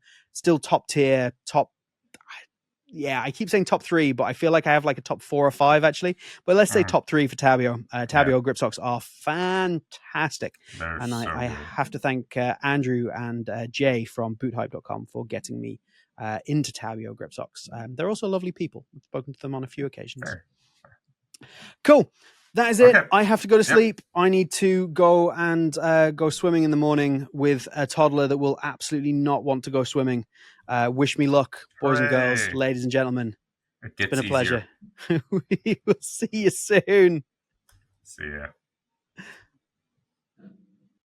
A: top tier, top. Yeah, I keep saying top 3, but I feel like I have like a top 4 or 5 actually. But let's say top 3 for Tabio. Tabio grip socks are fantastic. And I have to thank Andrew and Jay from boothype.com for getting me into Tabio grip socks. They're also lovely people. I've spoken to them on a few occasions.
B: Fair.
A: Cool. That is it. I have to go to sleep. I need to go and go swimming in the morning with a toddler that will absolutely not want to go swimming. Wish me luck, boys and girls, ladies and gentlemen. It's been a pleasure. We will see you soon.
B: See ya.